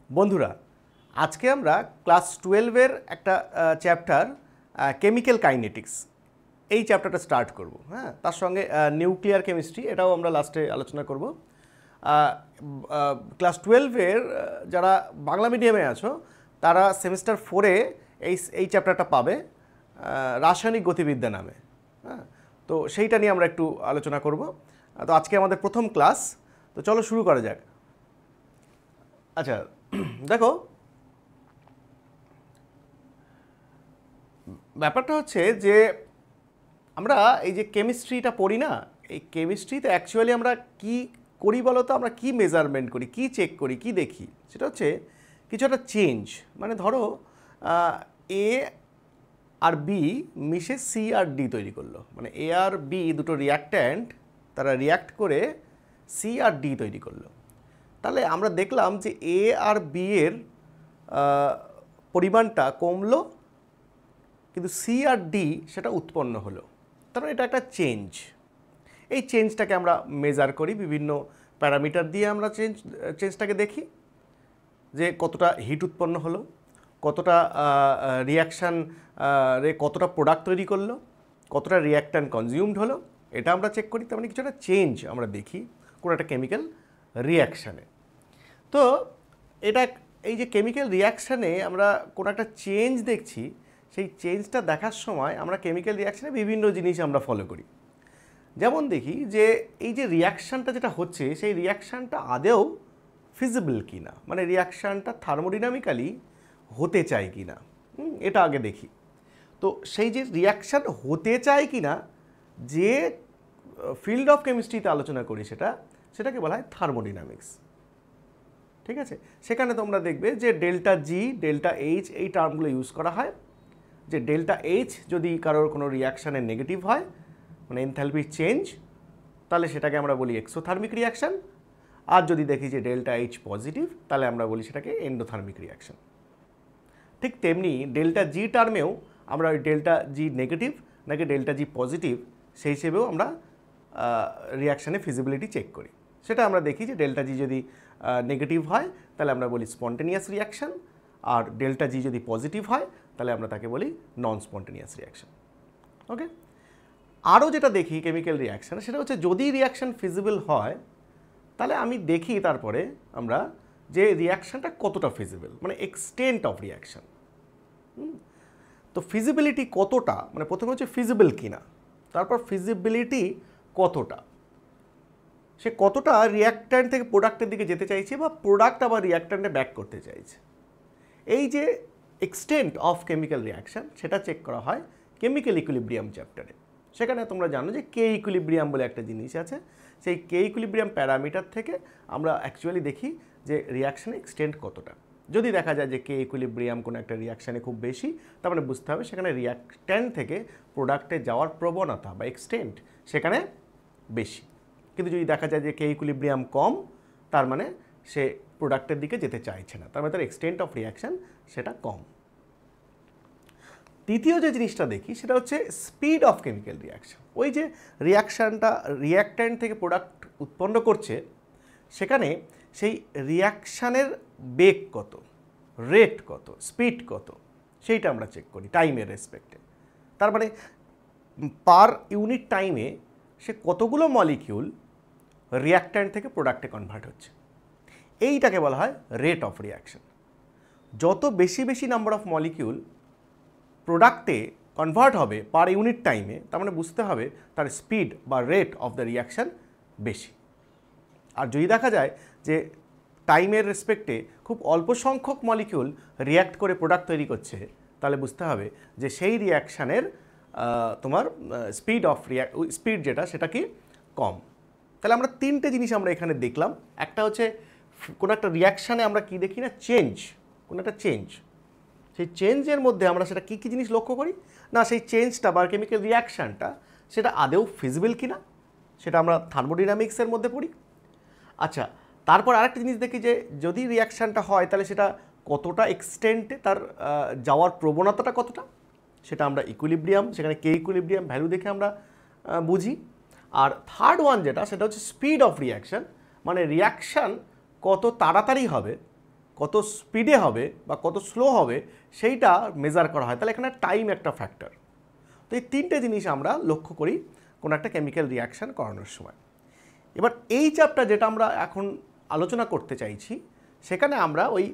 বন্ধুরা, আজকে আমরা ক্লাস 12 এর একটা চ্যাপ্টার কেমিক্যাল কাইনেটিক্স এই চ্যাপ্টারটা স্টার্ট করব। হ্যাঁ, তার সঙ্গে নিউক্লিয়ার কেমিস্ট্রি এটাও আমরা লাস্টে আলোচনা করব। ক্লাস 12 এর যারা বাংলা মিডিয়ামে আছো তারা সেমিস্টার 4-এ এই চ্যাপ্টারটা পাবে, রাসায়নিক গতিবিদ্যা নামে। হ্যাঁ, তো সেইটা নিয়ে আমরা একটু আলোচনা করব। তো আজকে আমাদের প্রথম ক্লাস, তো চলো শুরু করা যাক। আচ্ছা দেখো, ব্যাপারটা হচ্ছে যে আমরা এই যে কেমিস্ট্রিটা পড়ি না, এই কেমিস্ট্রিতে অ্যাকচুয়ালি আমরা কি করি বলো তো? আমরা কি মেজারমেন্ট করি, কি চেক করি, কি দেখি? সেটা হচ্ছে কিছু একটা চেঞ্জ। মানে ধরো এ আর বি মিশে সি আর ডি তৈরি করলো, মানে এ আর বি দুটো রিয়াক্ট্যান্ট, তারা রিয়াক্ট করে সি আর ডি তৈরি করলো। তাহলে আমরা দেখলাম যে এ আর বি এর পরিমাণটা কমলো, কিন্তু সি আর ডি সেটা উৎপন্ন হলো। তার মানে এটা একটা চেঞ্জ। এই চেঞ্জটাকে আমরা মেজার করি বিভিন্ন প্যারামিটার দিয়ে। আমরা চেঞ্জটাকে দেখি যে কতটা হিট উৎপন্ন হলো, কতটা রিয়াকশান রে কতটা প্রোডাক্ট তৈরি করলো, কতটা রিয়াক্ট্যান্ট কনজিউমড হলো, এটা আমরা চেক করি। তার মানে কিছু একটা চেঞ্জ আমরা দেখি কোনো একটা কেমিক্যাল রিয়াকশানে। তো এটা এই যে কেমিক্যাল রিয়াকশানে আমরা কোনো একটা চেঞ্জ দেখছি, সেই চেঞ্জটা দেখার সময় আমরা কেমিক্যাল রিয়াকশানে বিভিন্ন জিনিস আমরা ফলো করি। যেমন দেখি যে এই যে রিয়াকশানটা যেটা হচ্ছে, সেই রিয়াকশানটা আদেও ফিজিবল কি না, মানে রিয়াকশানটা থার্মোডিনামিক্যালি হতে চায় কি না, এটা আগে দেখি। তো সেই যে রিয়াকশান হতে চায় কি না, যে ফিল্ড অফ কেমিস্ট্রিতে আলোচনা করি সেটাকে বলা হয় থার্মোডিনামিক্স। ঠিক আছে, সেখানে তোমরা দেখবে যে ডেল্টা জি, ডেল্টা এইচ এই টার্মগুলো ইউজ করা হয়। যে ডেল্টা এইচ যদি কারোর কোনো রিয়াকশানের নেগেটিভ হয়, মানে এনথালপির চেঞ্জ, তাহলে সেটাকে আমরা বলি এক্সোথার্মিক রিয়াকশান। আর যদি দেখি যে ডেল্টা এইচ পজিটিভ, তাহলে আমরা বলি সেটাকে এন্ডোথার্মিক রিয়াকশান। ঠিক তেমনি ডেল্টা জি টার্মেও আমরা ওই ডেল্টা জি নেগেটিভ নাকি ডেল্টা জি পজিটিভ সেই হিসেবেও আমরা রিয়াকশানে ফিজিবিলিটি চেক করি। সেটা আমরা দেখি যে ডেল্টা জি যদি নেগেটিভ হয় তাহলে আমরা বলি স্পন্টেনিয়াস রিয়াকশান, আর ডেল্টা জি যদি পজিটিভ হয় তাহলে আমরা তাকে বলি নন স্পন্টেনিয়াস রিয়াকশান। ওকে, আরও যেটা দেখি কেমিক্যাল রিয়াকশান, সেটা হচ্ছে যদি রিয়াকশান ফিজিবল হয় তাহলে আমি দেখি তারপরে আমরা যে রিয়াকশানটা কতটা ফিজিবল, মানে এক্সটেন্ট অফ রিয়াকশান। তো ফিজিবিলিটি কতটা, মানে প্রথমে হচ্ছে ফিজিবল কিনা, তারপর ফিজিবিলিটি কতটা, সে কতটা রিয়াক্ট্যান্ট থেকে প্রোডাক্টের দিকে যেতে চাইছে বা প্রোডাক্ট আবার রিয়াক্ট্যান্টে ব্যাক করতে চাইছে। এই যে এক্সটেন্ট অফ কেমিক্যাল রিয়াকশান সেটা চেক করা হয় কেমিক্যাল ইকুইলিব্রিয়াম চ্যাপ্টারে। সেখানে তোমরা জানো যে কে ইকুইলিব্রিয়াম বলে একটা জিনিস আছে। সেই কে ইকুইলিব্রিয়াম প্যারামিটার থেকে আমরা অ্যাকচুয়ালি দেখি যে রিয়াকশানে এক্সটেন্ট কতটা। যদি দেখা যায় যে কে ইকুইলিব্রিয়াম কোনো একটা রিয়াকশানে খুব বেশি, তার মানে বুঝতে হবে সেখানে রিয়াক্ট্যান্ট থেকে প্রোডাক্টে যাওয়ার প্রবণতা বা এক্সটেন্ট সেখানে বেশি। কিন্তু যদি দেখা যায় যে কে ইকুইলিব্রিয়াম কম, তার মানে সে প্রোডাক্টের দিকে যেতে চাইছে না, তার মানে তার এক্সটেন্ট অফ রিয়াকশান সেটা কম। তৃতীয় যে জিনিসটা দেখি সেটা হচ্ছে স্পিড অফ কেমিক্যাল রিয়াকশান। ওই যে রিয়াকশানটা রিয়াক্ট্যান্ট থেকে প্রোডাক্ট উৎপন্ন করছে, সেখানে সেই রিয়াকশানের বেগ কত, রেট কত, স্পিড কত, সেইটা আমরা চেক করি টাইমের রেসপেক্টে। তার মানে পার ইউনিট টাইমে সে কতগুলো মলিকিউল রিয়াক্ট্যান্ট থেকে প্রোডাক্টে কনভার্ট হচ্ছে, এইটাকে বলা হয় রেট অফ রিয়াকশান। যত বেশি বেশি নাম্বার অফ মলিকিউল প্রোডাক্টে কনভার্ট হবে পার ইউনিট টাইমে, তার মানে বুঝতে হবে তার স্পিড বা রেট অফ দ্য রিয়াকশান বেশি। আর যদি দেখা যায় যে টাইমের রেসপেক্টে খুব অল্প সংখ্যক মলিকিউল রিয়্যাক্ট করে প্রোডাক্ট তৈরি করছে, তাহলে বুঝতে হবে যে সেই রিয়াকশানের তোমার স্পিড যেটা সেটা কি কম। তাহলে আমরা তিনটে জিনিস আমরা এখানে দেখলাম। একটা হচ্ছে কোনো একটা রিয়াকশানে আমরা কি দেখি না, চেঞ্জ, কোনো একটা চেঞ্জ। সেই চেঞ্জের মধ্যে আমরা সেটা কী কী জিনিস লক্ষ্য করি না, সেই চেঞ্জটা বা কেমিক্যাল রিয়াকশানটা সেটা আদেও ফিজিবল কিনা, সেটা আমরা থার্মোডিনামিক্সের মধ্যে পড়ি। আচ্ছা, তারপর আরেকটা জিনিস দেখি যে যদি রিয়াকশানটা হয় তাহলে সেটা কতটা এক্সটেন্টে তার যাওয়ার প্রবণতাটা কতটা, সেটা আমরা ইকুইলিব্রিয়াম, সেখানে কে ইকুইলিব্রিয়াম ভ্যালু দেখে আমরা বুঝি। আর থার্ড ওয়ান যেটা, সেটা হচ্ছে স্পিড অফ রিয়াকশান, মানে রিয়াকশান কত তাড়াতাড়ি হবে কত স্পিডে হবে বা কত স্লো হবে সেইটা মেজার করা হয়, তাহলে এখানে টাইম একটা ফ্যাক্টর। তো এই তিনটে জিনিস আমরা লক্ষ্য করি কোনো একটা কেমিক্যাল রিয়াকশান করানোর সময়। এবার এই চ্যাপ্টার যেটা আমরা এখন আলোচনা করতে চাইছি সেখানে আমরা ওই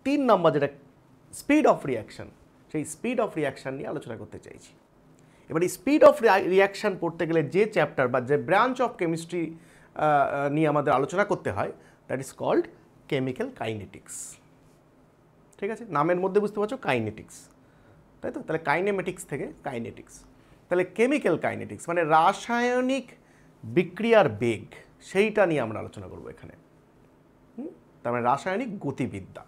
3 নম্বর যেটা স্পিড অফ রিয়াকশান, সেই স্পিড অফ রিয়াকশান নিয়ে আলোচনা করতে চাইছি। এবার এই স্পিড অফ রিয়াকশান পড়তে গেলে যে চ্যাপ্টার বা যে ব্রাঞ্চ অফ কেমিস্ট্রি নিয়ে আমাদের আলোচনা করতে হয় that is called chemical kinetics. ঠিক আছে, নামের মধ্যে বুঝতে পারছো কাইনেটিক্স, তাই তো? তাহলে কাইনেমেটিক্স থেকে কাইনেটিক্স, তাহলে কেমিক্যাল কাইনেটিক্স মানে রাসায়নিক বিক্রিয়ার বেগ, সেইটা নিয়ে আমরা আলোচনা করব এখানে। তার মানে রাসায়নিক গতিবিদ্যা।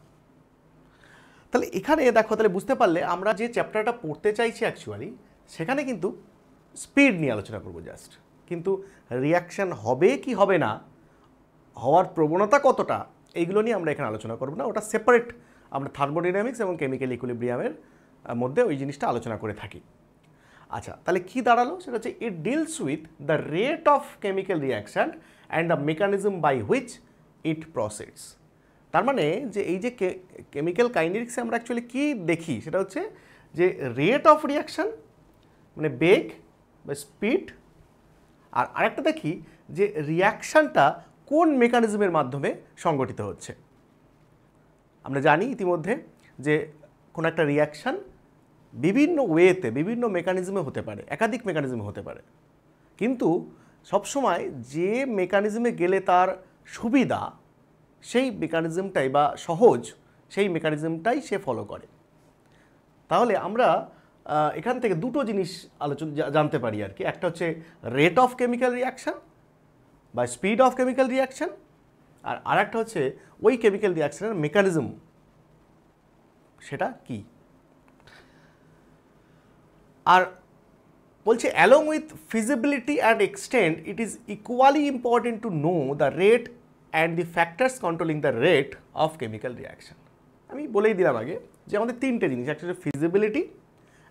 তাহলে এখানে দেখো, তাহলে বুঝতে পারলে আমরা যে চ্যাপ্টারটা পড়তে চাইছি অ্যাকচুয়ালি সেখানে কিন্তু স্পিড নিয়ে আলোচনা করব জাস্ট, কিন্তু রিয়াকশান হবে কি হবে না, হওয়ার প্রবণতা কতটা, এইগুলো নিয়ে আমরা এখানে আলোচনা করব না, ওটা সেপারেট আমরা থার্মোডাইনামিক্স এবং কেমিক্যাল ইকুইলিব্রিয়ামের মধ্যে ওই জিনিসটা আলোচনা করে থাকি। আচ্ছা, তাহলে কি দাঁড়ালো, সেটা হচ্ছে it deals with the rate of chemical reaction and the mechanism by which it process. তার মানে যে এই যে কেমিক্যাল কাইনেটিক্সে আমরা অ্যাকচুয়ালি কী দেখি সেটা হচ্ছে যে রেট অফ রিয়াকশান মানে বেগ বা স্পিড, আর আরেকটা দেখি যে রিয়াকশানটা কোন মেকানিজমের মাধ্যমে সংগঠিত হচ্ছে। আমরা জানি ইতিমধ্যে যে কোনো একটা রিয়াকশান বিভিন্ন ওয়েতে বিভিন্ন মেকানিজমে হতে পারে, একাধিক মেকানিজমে হতে পারে, কিন্তু সবসময় যে মেকানিজমে গেলে তার সুবিধা সেই মেকানিজমটাই বা সহজ সেই মেকানিজমটাই সে ফলো করে। তাহলে আমরা এখান থেকে দুটো জিনিস জানতে পারি আর কি, একটা হচ্ছে রেট অফ কেমিক্যাল রিয়াকশান বা স্পিড অফ কেমিক্যাল রিয়াকশান, আর আরেকটা হচ্ছে ওই কেমিক্যাল রিয়াকশানের মেকানিজম সেটা কি। আর বলছে along with feasibility and extent it is equally important to know the rate and the factors controlling the rate of chemical reaction. আমি বলেই দিলাম আগে যে আমাদের তিনটে জিনিস, একটা হচ্ছে ফিজিবিলিটি,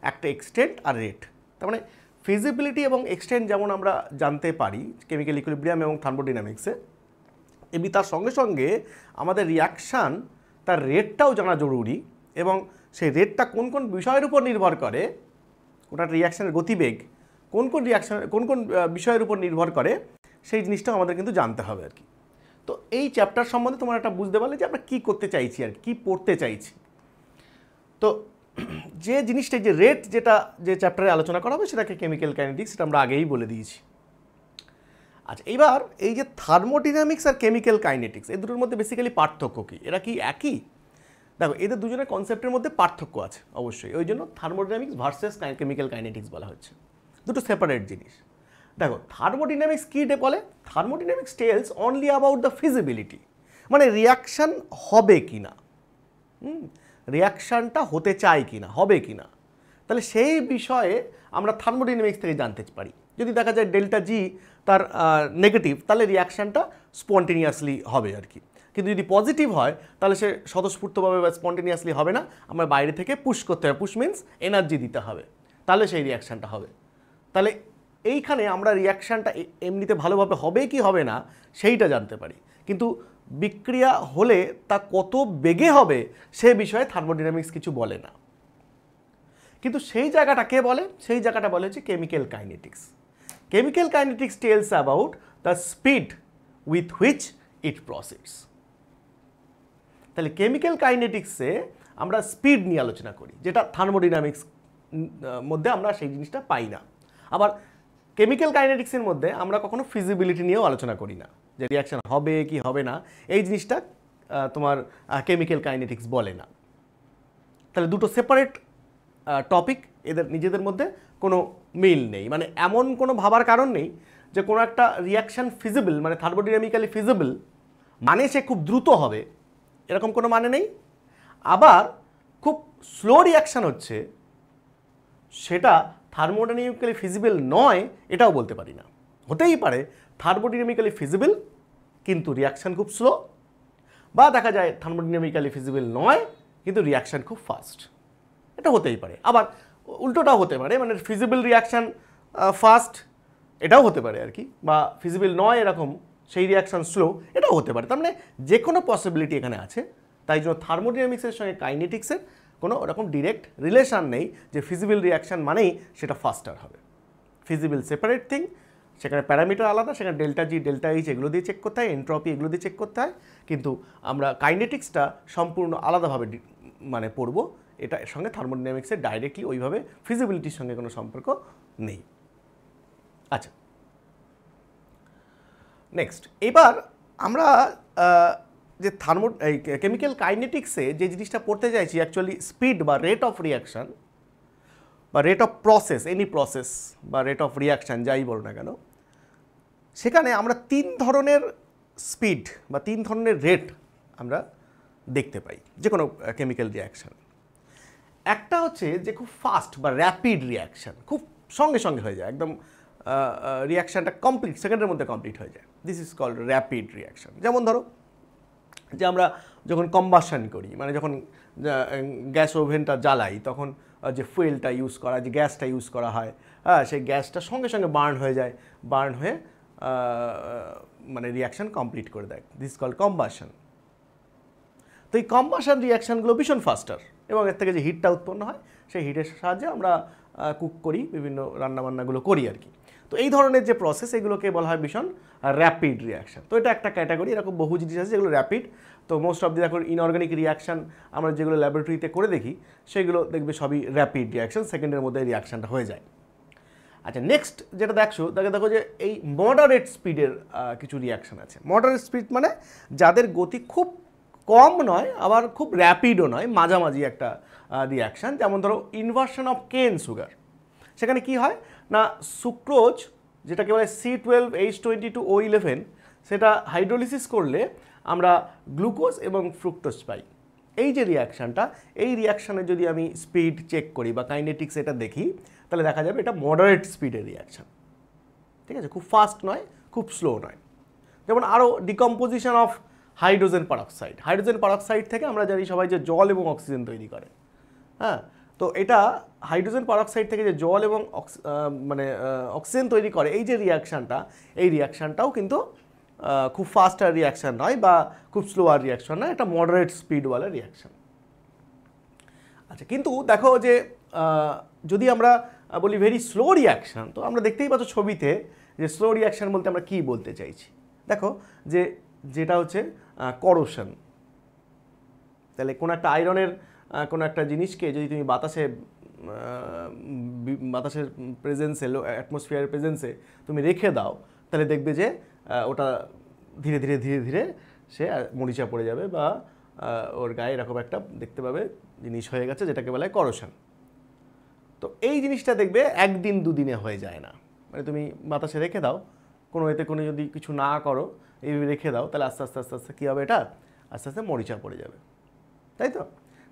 একটা এক্সটেন্ট আর রেট। তার মানে ফিজিবিলিটি এবং এক্সটেন্ট যেমন আমরা জানতে পারি কেমিক্যাল ইকুইলিব্রিয়াম এবং থার্মোডাইনামিক্সে, এমনি তার সঙ্গে সঙ্গে আমাদের রিয়াকশান তার রেটটাও জানা জরুরি, এবং সেই রেটটা কোন কোন বিষয়ের উপর নির্ভর করে, কোনটা রিয়াকশানের গতিবেগ কোন কোন বিষয়ের উপর নির্ভর করে সেই জিনিসটাও আমাদের কিন্তু জানতে হবে আর কি। তো এই চ্যাপ্টার সম্বন্ধে তোমরা একটা বুঝতে পারলে যে আমরা কী করতে চাইছি আর কী পড়তে চাইছি। তো যে জিনিসটা যে রেট যেটা যে চ্যাপ্টারে আলোচনা করা হবে সেটাকে কেমিক্যাল কাইনেটিক্স, সেটা আমরা আগেই বলে দিয়েছি। আচ্ছা, এবার এই যে থার্মোডাইনামিক্স আর কেমিক্যাল কাইনেটিক্স এই দুটোর মধ্যে বেসিক্যালি পার্থক্য কী, এরা কি একই? দেখো, এদের দুজনের কনসেপ্টের মধ্যে পার্থক্য আছে অবশ্যই, ওই জন্য থার্মোডাইনামিক্স ভার্সেস কেমিক্যাল কাইনেটিক্স বলা হচ্ছে, দুটো সেপারেট জিনিস। দেখো, থার্মোডাইনামিক্স কী বলে, thermodynamics tells only about the feasibility, মানে রিয়াকশান হবে কি না, রিয়াকশানটা হতে চায় কি না, হবে কি না, তাহলে সেই বিষয়ে আমরা থার্মোডাইনামিক্স থেকে জানতে পারি। যদি দেখা যায় ডেল্টা জি তার নেগেটিভ, তাহলে রিয়াকশানটা স্পন্টেনিয়াসলি হবে আর কি, কিন্তু যদি পজিটিভ হয় তাহলে সে স্বতঃস্ফূর্তভাবে বা স্পন্টেনিয়াসলি হবে না, আমরা বাইরে থেকে পুশ করতে হবে, পুশ মিন্স এনার্জি দিতে হবে, তাহলে সেই রিয়াকশানটা হবে। তাহলে এইখানে আমরা রিয়াকশানটা এমনিতে ভালোভাবে হবে কি হবে না সেইটা জানতে পারি, কিন্তু বিক্রিয়া হলে তা কত বেগে হবে সে বিষয়ে থার্মোডাইনামিক্স কিছু বলে না। কিন্তু সেই জায়গাটা কে বলে, সেই জায়গাটা বলে হচ্ছে chemical kinetics. Chemical kinetics tells about the speed with which it process. তাহলে কেমিক্যাল কাইনেটিক্সে আমরা স্পিড নিয়ে আলোচনা করি, যেটা থার্মোডাইনামিক্স মধ্যে আমরা সেই জিনিসটা পাই না। আবার কেমিক্যাল কাইনেটিক্সের মধ্যে আমরা কখনো ফিজিবিলিটি নিয়েও আলোচনা করি না, যে রিয়াকশান হবে কি হবে না, এই জিনিসটা তোমার কেমিক্যাল কাইনেটিক্স বলে না। তাহলে দুটো সেপারেট টপিক, এদের নিজেদের মধ্যে কোনো মিল নেই, মানে এমন কোনো ভাবার কারণ নেই যে কোনো একটা রিয়াকশান ফিজিবল মানে থার্মোডাইনামিক্যালি ফিজিবল মানে সে খুব দ্রুত হবে, এরকম কোনো মানে নেই। আবার খুব স্লো রিয়াকশান হচ্ছে সেটা থার্মোডাইনামিক্যালি ফিজিবল নয়, এটাও বলতে পারি না। হতেই পারে থার্মোডাইনামিক্যালি ফিজিবল কিন্তু রিয়াকশান খুব স্লো, বা দেখা যায় থার্মোডাইনামিক্যালি ফিজিবল নয় কিন্তু রিয়াকশান খুব ফাস্ট, এটা হতেই পারে। আবার উল্টোটাও হতে পারে, মানে ফিজিবল রিয়াকশান ফাস্ট এটাও হতে পারে আর কি, বা ফিজিবল নয় এরকম সেই রিয়াকশান স্লো এটাও হতে পারে। তার মানে যে কোনো পসিবিলিটি এখানে আছে, তাই জন্য থার্মোডাইনামিক্সের সঙ্গে কাইনেটিক্সের কোনো ওরকম ডিরেক্ট রিলেশন নেই যে ফিজিবল রিয়াকশান মানেই সেটা ফাস্টার হবে। ফিজিবল সেপারেট থিং, সেখানে প্যারামিটার আলাদা, সেখানে ডেল্টা জি ডেল্টা এইচ এগুলো দিয়ে চেক করতে হয়, এন্ট্রপি এগুলো দিয়ে চেক করতে হয়, কিন্তু আমরা কাইনেটিক্সটা সম্পূর্ণ আলাদাভাবে মানে পড়ব, এটা এর সঙ্গে থার্মোডাইনামিক্সের ডাইরেক্টলি ওইভাবে ফিজিবিলিটির সঙ্গে কোনো সম্পর্ক নেই। আচ্ছা, নেক্সট এবার আমরা যে কেমিক্যাল কাইনেটিক্সে যে জিনিসটা পড়তে চাইছি অ্যাকচুয়ালি স্পিড বা রেট অফ রিয়াকশান বা rate of process, any process বা রেট অফ রিয়াকশান যাই বলো না কেন, সেখানে আমরা 3 ধরনের স্পিড বা 3 ধরনের রেট আমরা দেখতে পাই যে কোনো কেমিক্যাল রিয়াকশান। একটা হচ্ছে যে খুব ফাস্ট বা র্যাপিড রিয়াকশান, খুব সঙ্গে সঙ্গে হয়ে যায়, একদম রিয়াকশানটা কমপ্লিট সেকেন্ডের মধ্যে কমপ্লিট হয়ে যায়, this is called rapid reaction. যেমন ধরো যে আমরা যখন কম্বাশন করি, মানে যখন গ্যাস ওভেনটা জ্বালাই তখন যে ফুয়েলটা ইউজ করা, যে গ্যাসটা ইউজ করা হয়, হ্যাঁ, সেই গ্যাসটা সঙ্গে সঙ্গে বার্ন হয়ে যায়, বার্ন হয়ে মানে রিয়াকশান কমপ্লিট করে দেয়, দিস কল্ড কম্বাশন। তো এই কম্বাশন রিয়াকশানগুলো ভীষণ ফাস্টার, এবং এর থেকে যে হিটটা উৎপন্ন হয় সেই হিটের সাহায্যে আমরা কুক করি, বিভিন্ন রান্নাবান্নাগুলো করি আর কি। তো এই ধরনের যে প্রসেস এগুলোকে বলা হয় ভীষণ র্যাপিড রিয়াকশান। তো এটা একটা ক্যাটাগরি, এরকম বহু জিনিস আছে যেগুলো র্যাপিড। তো মোস্ট অফ দি এখন ইনঅর্গানিক রিয়াকশান আমরা যেগুলো ল্যাবরেটরিতে করে দেখি সেগুলো দেখবে সবই র্যাপিড রিয়াকশান, সেকেন্ডের মধ্যে রিয়াকশানটা হয়ে যায়। আচ্ছা, নেক্সট যেটা দেখো যে এই মডারেট স্পিডের কিছু রিয়াকশান আছে। মডারেট স্পিড মানে যাদের গতি খুব কম নয় আবার খুব র্যাপিডও নয়, মাঝামাঝি একটা রিয়াকশান। যেমন ধরো ইনভার্সন অফ কেন সুগার, সেখানে কি হয় না সুক্রোজ যেটাকে বলে C12H22O11, সেটা হাইড্রোলিসিস করলে আমরা গ্লুকোজ এবং ফ্রুক্টোজ পাই। এই যে রিয়াকশানটা, এই রিয়াকশানে যদি আমি স্পিড চেক করি বা কাইনেটিক্স এটা দেখি, তাহলে দেখা যাবে এটা মডারেট স্পিডের রিয়াকশান, ঠিক আছে, খুব ফাস্ট নয়, খুব স্লো নয়। যেমন আরও decomposition of hydrogen peroxide, hydrogen peroxide থেকে আমরা জানি সবাই যে জল এবং অক্সিজেন তৈরি করে, হ্যাঁ, তো এটা হাইড্রোজেন পারঅক্সাইড থেকে যে জল এবং মানে অক্সিজেন তৈরি করে, এই যে রিয়াকশানটা, এই রিয়াকশানটাও কিন্তু খুব ফাস্ট আর রিয়াকশান নয় বা খুব স্লো আর রিয়াকশান নয়, এটা মডারেট স্পিডওয়ালা রিয়াকশান। আচ্ছা, কিন্তু দেখো যে যদি আমরা বলি ভেরি স্লো রিয়াকশান, তো আমরা দেখতেই পাচ্ছ ছবিতে যে স্লো রিয়াকশান বলতে আমরা কী বলতে চাইছি। দেখো যে যেটা হচ্ছে করোশন, তাহলে কোনো একটা আয়রনের কোনো একটা জিনিসকে যদি তুমি বাতাসের প্রেজেন্সে, অ্যাটমসফিয়ারের প্রেজেন্সে তুমি রেখে দাও, তাহলে দেখবে যে ওটা ধীরে ধীরে ধীরে ধীরে সে মরিচা পড়ে যাবে বা ওর গায়ে এরকম একটা দেখতে পাবে জিনিস হয়ে গেছে, যেটাকে বলা হয় করোশন। তো এই জিনিসটা দেখবে একদিন দুদিনে হয়ে যায় না, মানে তুমি বাতাসে রেখে দাও, কোনো এতে কোনো যদি কিছু না করো, এইভাবে রেখে দাও, তাহলে আস্তে আস্তে আস্তে আস্তে কী হবে, এটা আস্তে আস্তে মরিচা পড়ে যাবে, তাই তো?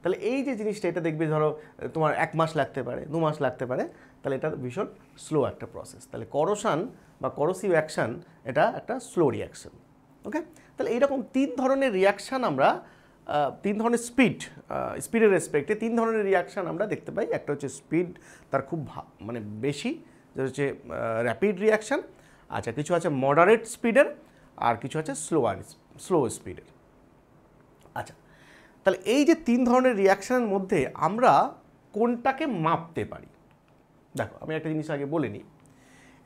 তাহলে এই যে জিনিসটা, এটা দেখবে ধরো তোমার 1 মাস লাগতে পারে, 2 মাস লাগতে পারে, তাহলে এটা ভীষণ স্লো একটা প্রসেস। তাহলে করোশন বা করোসিভ অ্যাকশান এটা একটা স্লো রিয়াকশান। ওকে, তাহলে এইরকম 3 ধরনের রিয়াকশান আমরা, 3 ধরনের স্পিডের রেসপেক্টে 3 ধরনের রিয়াকশান আমরা দেখতে পাই। একটা হচ্ছে স্পিড তার খুব মানে বেশি, যেটা হচ্ছে র্যাপিড রিয়াকশান। আচ্ছা, কিছু আছে মডারেট স্পিডের, আর কিছু আছে স্লো স্পিডের। আচ্ছা, তাহলে এই যে 3 ধরনের রিয়াকশানের মধ্যে আমরা কোনটাকে মাপতে পারি? দেখো, আমি একটা জিনিস আগে বলে নিই,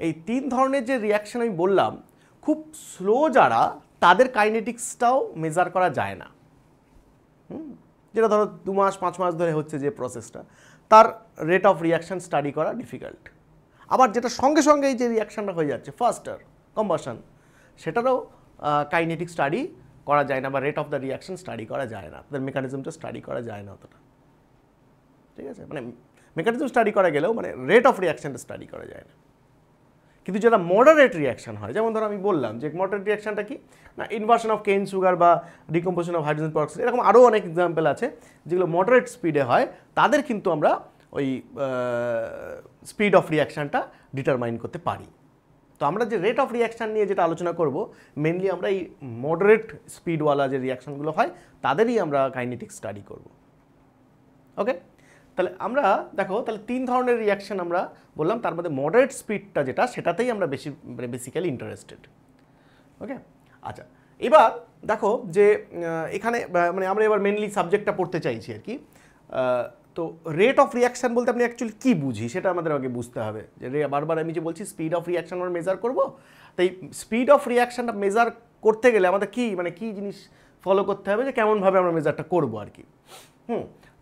এই 3 ধরনের যে রিয়াকশান আমি বললাম, খুব স্লো যারা, তাদের কাইনেটিক্সটাও মেজার করা যায় না। যেটা ধরো 2 মাস 5 মাস ধরে হচ্ছে যে প্রসেসটা, তার রেট অফ রিয়াকশান স্টাডি করা ডিফিকাল্ট। আবার যেটা সঙ্গে সঙ্গে এই যে রিয়াকশানটা হয়ে যাচ্ছে ফাস্টার কম্বাশন, সেটারও কাইনেটিক স্টাডি করা যায় না বা rate of the reaction study করা যায় না, তাদের মেকানিজমটা স্টাডি করা যায় না অতটা, ঠিক আছে? মানে মেকানিজম স্টাডি করা গেলেও মানে রেট অফ রিয়াকশানটা স্টাডি করা যায় না। কিন্তু যেটা মডারেট রিয়াকশান হয়, যেমন ধরো আমি বললাম যে মডারেট রিয়াকশানটা কি না, ইনভার্সন অফ কেন সুগার বা ডিকম্পোজিশন অফ হাইড্রোজেন পারঅক্সাইড, এরকম আরও অনেক এক্সাম্পল আছে যেগুলো মডারেট স্পিডে হয়, তাদের কিন্তু আমরা ওই স্পিড অফ রিয়াকশানটা ডিটারমাইন করতে পারি। তো আমরা যে রেট অফ রিয়াকশান নিয়ে যেটা আলোচনা করব, মেনলি আমরা এই মডারেট স্পিডওয়ালা যে রিয়াকশানগুলো হয় তাদেরই আমরা কাইনেটিক স্টাডি করব। ওকে, তাহলে আমরা দেখো, তাহলে 3 ধরনের রিয়াকশান আমরা বললাম, তার মধ্যে মডারেট স্পিডটা যেটা, সেটাতেই আমরা বেসিক্যালি ইন্টারেস্টেড। ওকে, আচ্ছা, এবার দেখো যে এখানে মানে আমরা এবার মেনলি সাবজেক্টটা পড়তে চাইছি আর কি। তো রেট অফ রিয়াকশান বলতে আপনি অ্যাকচুয়ালি কী বুঝি সেটা আমাদের আগে বুঝতে হবে। যে বারবার আমি যে বলছি স্পিড অফ রিয়াকশান আমরা মেজার করবো, তাই স্পিড অফ রিয়াকশানটা মেজার করতে গেলে আমাদের কী মানে কী জিনিস ফলো করতে হবে, যে কেমনভাবে আমরা মেজারটা করবো আর কি।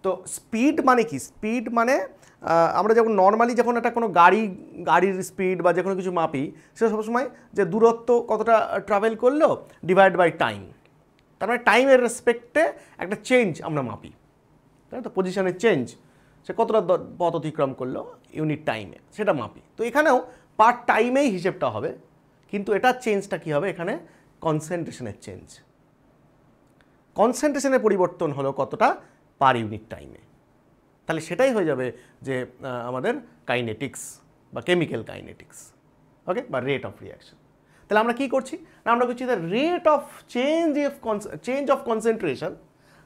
তো স্পিড মানে কি? স্পিড মানে আমরা যখন নর্মালি যখন একটা কোনো গাড়ির স্পিড বা যে কোনো কিছু মাপি, সেটা সবসময় যে দূরত্ব কতটা ট্রাভেল করলো ডিভাইড বাই টাইম, তার মানে টাইমের রেসপেক্টে একটা চেঞ্জ আমরা মাপি, তাই তো? পজিশনের চেঞ্জ, সে কতটা পথ অতিক্রম করলো ইউনিট টাইমে, সেটা মাপি। তো এখানেও পার টাইমেই হিসেবটা হবে, কিন্তু এটার চেঞ্জটা কী হবে? এখানে কনসেন্ট্রেশনের চেঞ্জ, কনসেন্ট্রেশনের পরিবর্তন হলো কতটা পার ইউনিট টাইমে। তাহলে সেটাই হয়ে যাবে যে আমাদের কাইনেটিক্স বা কেমিক্যাল কাইনেটিক্স, ওকে, বা রেট অফ রিয়াকশন। তাহলে আমরা কি করছি না, আমরা করছি the rate of change of concentration,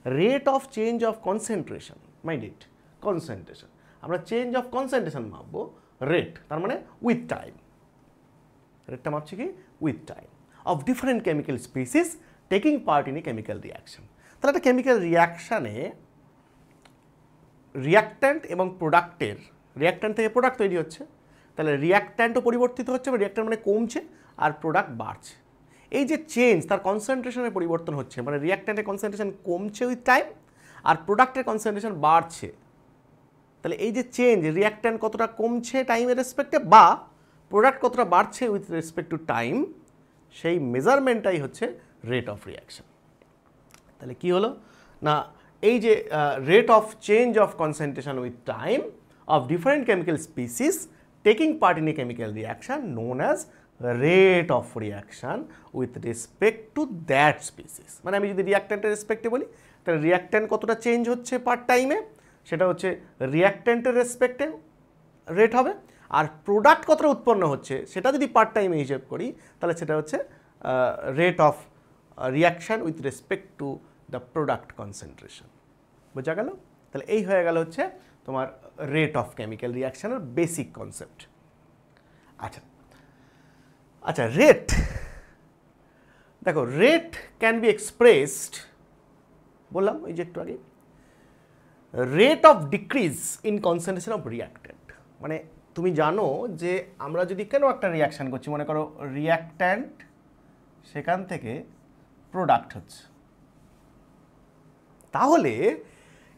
rate of change of concentration, mind it, concentration, আমরা চেঞ্জ অফ কনসেন্ট্রেশন মাপবো রেট, তার মানে উইথ টাইম। রেটটা মাপছি কি? With time of different chemical species taking part in a chemical reaction. তাহলে একটা chemical রিয়াকশানে reactant এবং প্রোডাক্টের, reactant থেকে প্রোডাক্ট তৈরি হচ্ছে, তাহলে রিয়াক্ট্যান্টও পরিবর্তিত হচ্ছে, বা রিয়াক্ট্যান্ট মানে কমছে আর প্রোডাক্ট বাড়ছে। এই যে চেঞ্জ, তার কনসেন্ট্রেশনের পরিবর্তন হচ্ছে, মানে রিয়াক্ট্যান্টের কনসেন্ট্রেশন কমছে উইথ টাইম আর প্রোডাক্টের কনসেন্ট্রেশন বাড়ছে। তাহলে এই যে চেঞ্জ, রিয়াক্ট্যান্ট কতটা কমছে টাইমের রেসপেক্টে বা প্রোডাক্ট কতটা বাড়ছে উইথ রেসপেক্ট টু টাইম, সেই মেজারমেন্টটাই হচ্ছে রেট অফ রিয়াকশন। তাহলে কি হলো না, এই যে rate of change of concentration with time of different chemical species taking part in a chemical reaction known as rate of reaction with respect to that species. মানে আমি যদি রিয়াক্ট্যান্টের রেসপেক্টে বলি, তাহলে রিয়াক্ট্যান্ট কতটা চেঞ্জ হচ্ছে পার টাইমে, সেটা হচ্ছে রিয়াক্ট্যান্টের রেসপেক্টে রেট হবে, আর প্রোডাক্ট কতটা উৎপন্ন হচ্ছে সেটা যদি পার টাইমে হিসেব করি, তাহলে সেটা হচ্ছে rate of reaction with respect to the product concentration. বোঝা গেল? তাহলে এই হয়ে গেল হচ্ছে তোমার রেট অফ কেমিক্যাল রিয়াকশানের বেসিক কনসেপ্ট। আচ্ছা আচ্ছা, রেট, দেখো রেট ক্যান বি এক্সপ্রেসড, বললাম ওই যে একটু আগে, rate of decrease in concentration of reactant. মানে তুমি জানো যে আমরা যদি কেন একটা রিয়াকশান করছি, মনে করো রিয়াক্ট্যান্ট, সেখান থেকে প্রোডাক্ট হচ্ছে, তাহলে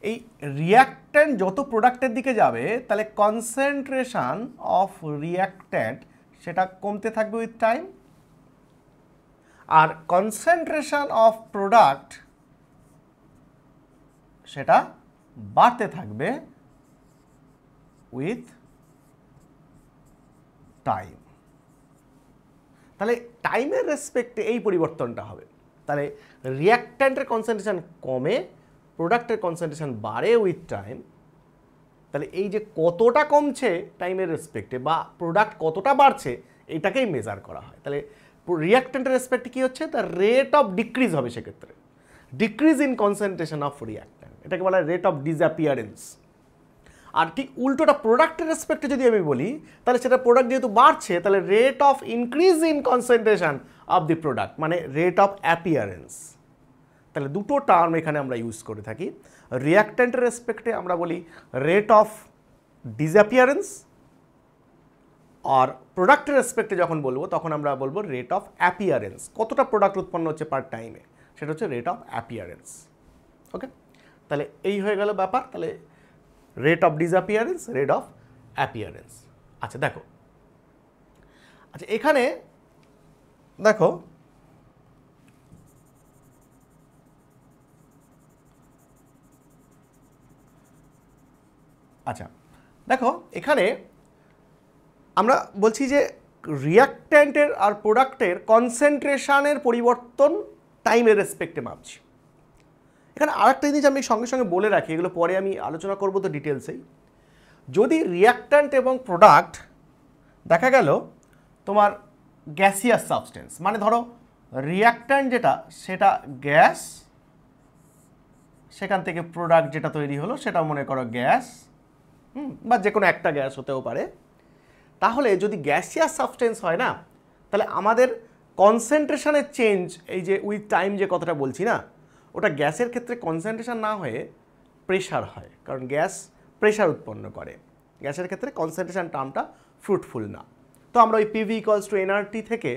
এই রিয়াক্ট্যান্ট যত প্রোডাক্টের দিকে যাবে, তাহলে কনসেন্ট্রেশন অফ রিয়াক্ট্যান্ট সেটা কমতে থাকবে উইথ টাইম, আর কনসেন্ট্রেশন অফ প্রোডাক্ট সেটা বাড়তে থাকবে উইথ টাইম। তাহলে টাইমের রেসপেক্টে এই পরিবর্তনটা হবে। তাহলে রিয়াক্ট্যান্টের কনসেন্ট্রেশন কমে, প্রোডাক্টের কনসেন্ট্রেশন বাড়ে উইথ টাইম। তাহলে এই যে কতটা কমছে টাইমের রেসপেক্টে বা প্রোডাক্ট কতটা বাড়ছে, এইটাকেই মেজার করা হয়। তাহলে রিয়াক্ট্যান্টের রেসপেক্টে কী হচ্ছে, তার রেট অফ ডিক্রিজ হবে, সেক্ষেত্রে decrease in concentration of reactant, এটাকে বলা হয় রেট অফ ডিসঅ্যাপিয়ারেন্স। আর ঠিক উল্টোটা প্রোডাক্টের রেসপেক্টে যদি আমি বলি, তাহলে সেটা প্রোডাক্ট যেহেতু বাড়ছে, তাহলে rate of increase in concentration of the product, মানে রেট অফ অ্যাপিয়ারেন্স। তাহলে দুটো টার্ম এখানে আমরা ইউজ করে থাকি। রিয়াক্ট্যান্টের রেসপেক্টে আমরা বলি রেট অফ ডিসঅ্যাপিয়ারেন্স, আর প্রোডাক্টের রেসপেক্টে যখন বলবো তখন আমরা বলবো রেট অফ অ্যাপিয়ারেন্স, কতটা প্রোডাক্ট উৎপন্ন হচ্ছে পার টাইমে, সেটা হচ্ছে রেট অফ অ্যাপিয়ারেন্স। ওকে, তাহলে এই হয়ে গেল ব্যাপার। তাহলে rate of disappearance, rate of appearance. আচ্ছা দেখো, আচ্ছা এখানে দেখো আচ্ছা দেখো এখানে আমরা বলছি যে রিয়াক্ট্যান্টের আর প্রোডাক্টের কনসেন্ট্রেশনের পরিবর্তন টাইমের রেসপেক্টে মাপছি। এখানে আরেকটা জিনিস আমি সঙ্গে সঙ্গে বলে রাখি, এগুলো পরে আমি আলোচনা করবো তো ডিটেলসেই। যদি রিয়াক্ট্যান্ট এবং প্রোডাক্ট দেখা গেল তোমার গ্যাসিয়াস সাবস্টেন্স, মানে ধরো রিয়াক্ট্যান্ট যেটা সেটা গ্যাস, সেখান থেকে প্রোডাক্ট যেটা তৈরি হলো সেটাও মনে করো গ্যাস, বা যে কোনো একটা গ্যাস হতেও পারে। তাহলে যদি গ্যাসিয়াস সাবস্টেন্স হয় না, তাহলে আমাদের কনসেন্ট্রেশনের চেঞ্জ, এই যে উইথ টাইম যে কথাটা বলছি না, ওটা গ্যাসের ক্ষেত্রে কনসেন্ট্রেশন না হয়ে প্রেশার হয়, কারণ গ্যাস প্রেশার উৎপন্ন করে। গ্যাসের ক্ষেত্রে কনসেন্ট্রেশন টার্মটা ফ্রুটফুল না। তো আমরা ওই পিভি ইকুয়ালস টু এনআরটি থেকে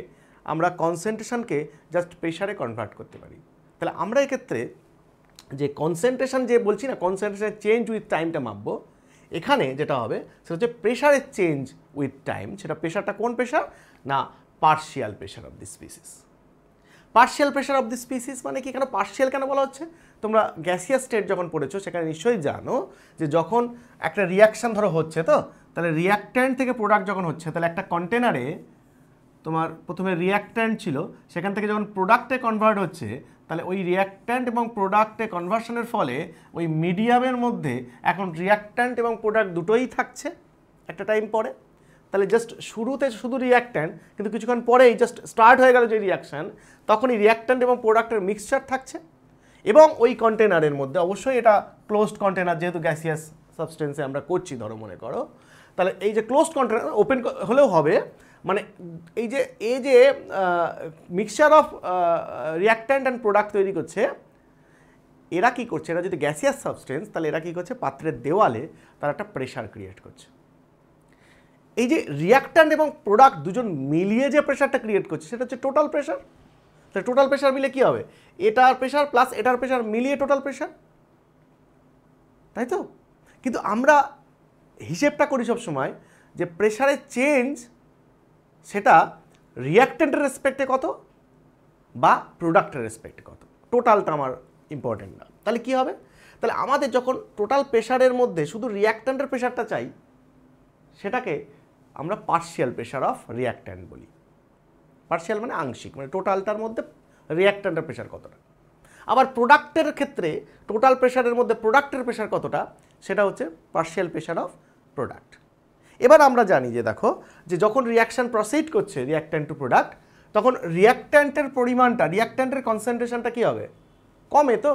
আমরা কনসেন্ট্রেশনকে জাস্ট প্রেশারে কনভার্ট করতে পারি। তাহলে আমরা এক্ষেত্রে যে কনসেন্ট্রেশন যে বলছি না, কনসেন্ট্রেশনের চেঞ্জ উইথ টাইমটা মাপবো, এখানে যেটা হবে সেটা হচ্ছে প্রেশারের চেঞ্জ উইথ টাইম। সেটা প্রেশারটা কোন প্রেশার না, partial pressure of the species. Partial pressure of the species মানে কি, কেন পার্শিয়াল কেন বলা হচ্ছে? তোমরা গ্যাসিয়াস স্টেট যখন পড়েছো সেখানে নিশ্চয়ই জানো যে যখন একটা রিয়াকশান ধরো হচ্ছে, তো তাহলে রিয়াক্ট্যান্ট থেকে প্রোডাক্ট যখন হচ্ছে, তাহলে একটা কন্টেনারে তোমার প্রথমে রিয়াক্ট্যান্ট ছিল, সেখান থেকে যখন প্রোডাক্টে কনভার্ট হচ্ছে, তাহলে ওই রিয়াক্ট্যান্ট এবং প্রোডাক্টে কনভার্সনের ফলে ওই মিডিয়ামের মধ্যে এখন রিয়াক্ট্যান্ট এবং প্রোডাক্ট দুটোই থাকছে একটা টাইম পরে। তাহলে জাস্ট শুরুতে শুধু রিয়াক্ট্যান্ট, কিন্তু কিছুক্ষণ পরেই জাস্ট স্টার্ট হয়ে গেল যে রিয়াকশান, তখনই রিয়াক্ট্যান্ট এবং প্রোডাক্টের মিক্সচার থাকছে। এবং ওই কন্টেনারের মধ্যে, অবশ্যই এটা ক্লোজড কন্টেনার, যেহেতু গ্যাসিয়াস সাবস্টেন্সে আমরা করছি ধরো মনে করো, তাহলে এই যে ক্লোজড কন্টেনার ওপেন হলেও হবে, মানে এই যে mixture of reactant and product তৈরি করছে, এরা কি করছে, এরা যদি গ্যাসিয়াস সাবস্টেন্স, তাহলে এরা কি করছে, পাত্রের দেওয়ালে তারা একটা প্রেশার ক্রিয়েট করছে। এই যে রিয়াক্ট্যান্ট এবং প্রোডাক্ট দুজন মিলিয়ে যে প্রেশারটা ক্রিয়েট করছে, সেটা হচ্ছে টোটাল প্রেশার। তাহলে টোটাল প্রেশার মিলে কি হবে, এটার প্রেশার প্লাস এটার প্রেশার মিলিয়ে টোটাল প্রেশার, তাই তো? কিন্তু আমরা হিসেবটা করি সব সময় যে প্রেশারের চেঞ্জ সেটা রিয়াক্ট্যান্টের রেসপেক্টে কত বা প্রোডাক্টের রেসপেক্টে কত, টোটালটা আমার ইম্পর্টেন্ট না। তাহলে কি হবে, তাহলে আমাদের যখন টোটাল প্রেশারের মধ্যে শুধু রিয়াক্ট্যান্টের প্রেশারটা চাই, সেটাকে আমরা পার্শিয়াল প্রেশার অফ রিয়াক্ট্যান্ট বলি। পার্শিয়াল মানে আংশিক, মানে টোটালটার মধ্যে রিয়াক্ট্যান্টের প্রেশার কতটা। আবার প্রোডাক্টের ক্ষেত্রে টোটাল প্রেশারের মধ্যে প্রোডাক্টের প্রেশার কতটা, সেটা হচ্ছে পার্শিয়াল প্রেশার অফ প্রোডাক্ট। এবার আমরা জানি যে দেখো, যে যখন রিয়াকশান প্রসিড করছে রিয়াক্ট্যান্ট টু প্রোডাক্ট, তখন রিয়াক্ট্যান্টের পরিমাণটা, রিয়াক্ট্যান্টের কনসেন্ট্রেশনটা কী হবে, কমে। তো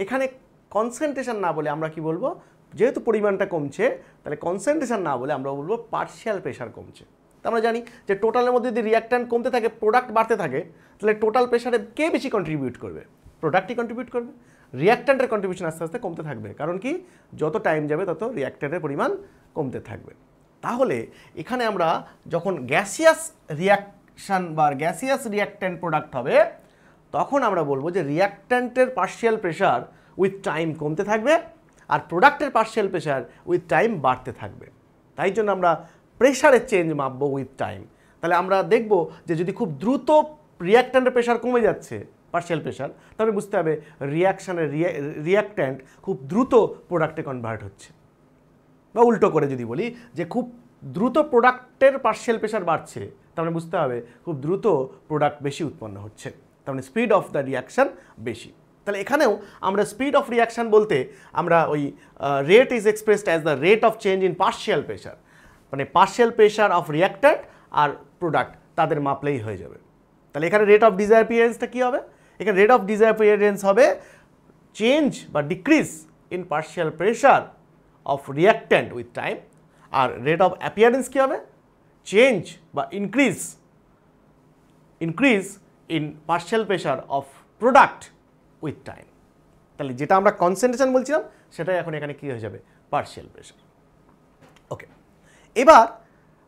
এখানে কনসেন্ট্রেশন না বলে আমরা কি বলবো, যেহেতু পরিমাণটা কমছে, তাহলে কনসেন্ট্রেশন না বলে আমরা বলবো পার্শিয়াল প্রেশার কমছে। আমরা জানি যে টোটালের মধ্যে যদি রিয়াক্ট্যান্ট কমতে থাকে, প্রোডাক্ট বাড়তে থাকে, তাহলে টোটাল প্রেশারে কে বেশি কন্ট্রিবিউট করবে, প্রোডাক্টই কন্ট্রিবিউট করবে। রিয়াক্ট্যান্টের কন্ট্রিবিউশন আস্তে আস্তে কমতে থাকবে, কারণ কি, যত টাইম যাবে তত রিয়াক্ট্যান্টের পরিমাণ কমতে থাকবে। তাহলে এখানে আমরা যখন গ্যাসিয়াস রিয়াকশান বা গ্যাসিয়াস রিয়াক্ট্যান্ট প্রোডাক্ট হবে, তখন আমরা বলবো যে রিয়াক্ট্যান্টের পার্শিয়াল প্রেশার উইথ টাইম কমতে থাকবে, আর প্রোডাক্টের পার্শিয়াল প্রেশার উইথ টাইম বাড়তে থাকবে। তাই জন্য আমরা প্রেশারের চেঞ্জ মাপবো উইথ টাইম। তাহলে আমরা দেখব যে যদি খুব দ্রুত রিয়াক্ট্যান্টের প্রেশার কমে যাচ্ছে, পার্শিয়াল প্রেশার, তাহলে বুঝতে হবে রিয়াকশানের রিয়াক্ট্যান্ট খুব দ্রুত প্রোডাক্টে কনভার্ট হচ্ছে। বা উল্টো করে যদি বলি যে খুব দ্রুত প্রোডাক্টের পার্শিয়াল প্রেশার বাড়ছে, তাহলে বুঝতে হবে খুব দ্রুত প্রোডাক্ট বেশি উৎপন্ন হচ্ছে, তার মানে স্পিড অফ দ্য রিয়াকশান বেশি। তাহলে এখানেও আমরা স্পিড অফ রিয়াকশান বলতে আমরা ওই rate is expressed as the rate of change in partial pressure, মানে পার্শিয়াল প্রেশার অফ রিয়াক্ট্যান্ট আর প্রোডাক্ট তাদের মাপলেই হয়ে যাবে। তাহলে এখানে রেট অফ ডিসঅ্যাপিয়ারেন্সটা কী হবে, এখানে রেট অফ ডিসঅ্যাপিয়ারেন্স হবে চেঞ্জ বা decrease in partial pressure of reactant with time, আর রেট অফ অ্যাপিয়ারেন্স কী হবে, চেঞ্জ বা increase in partial pressure of product with time. তাহলে যেটা আমরা কনসেন্ট্রেশন বলছিলাম, সেটাই এখন এখানে কী হয়ে যাবে, পার্শিয়াল প্রেশার। ওকে, এবার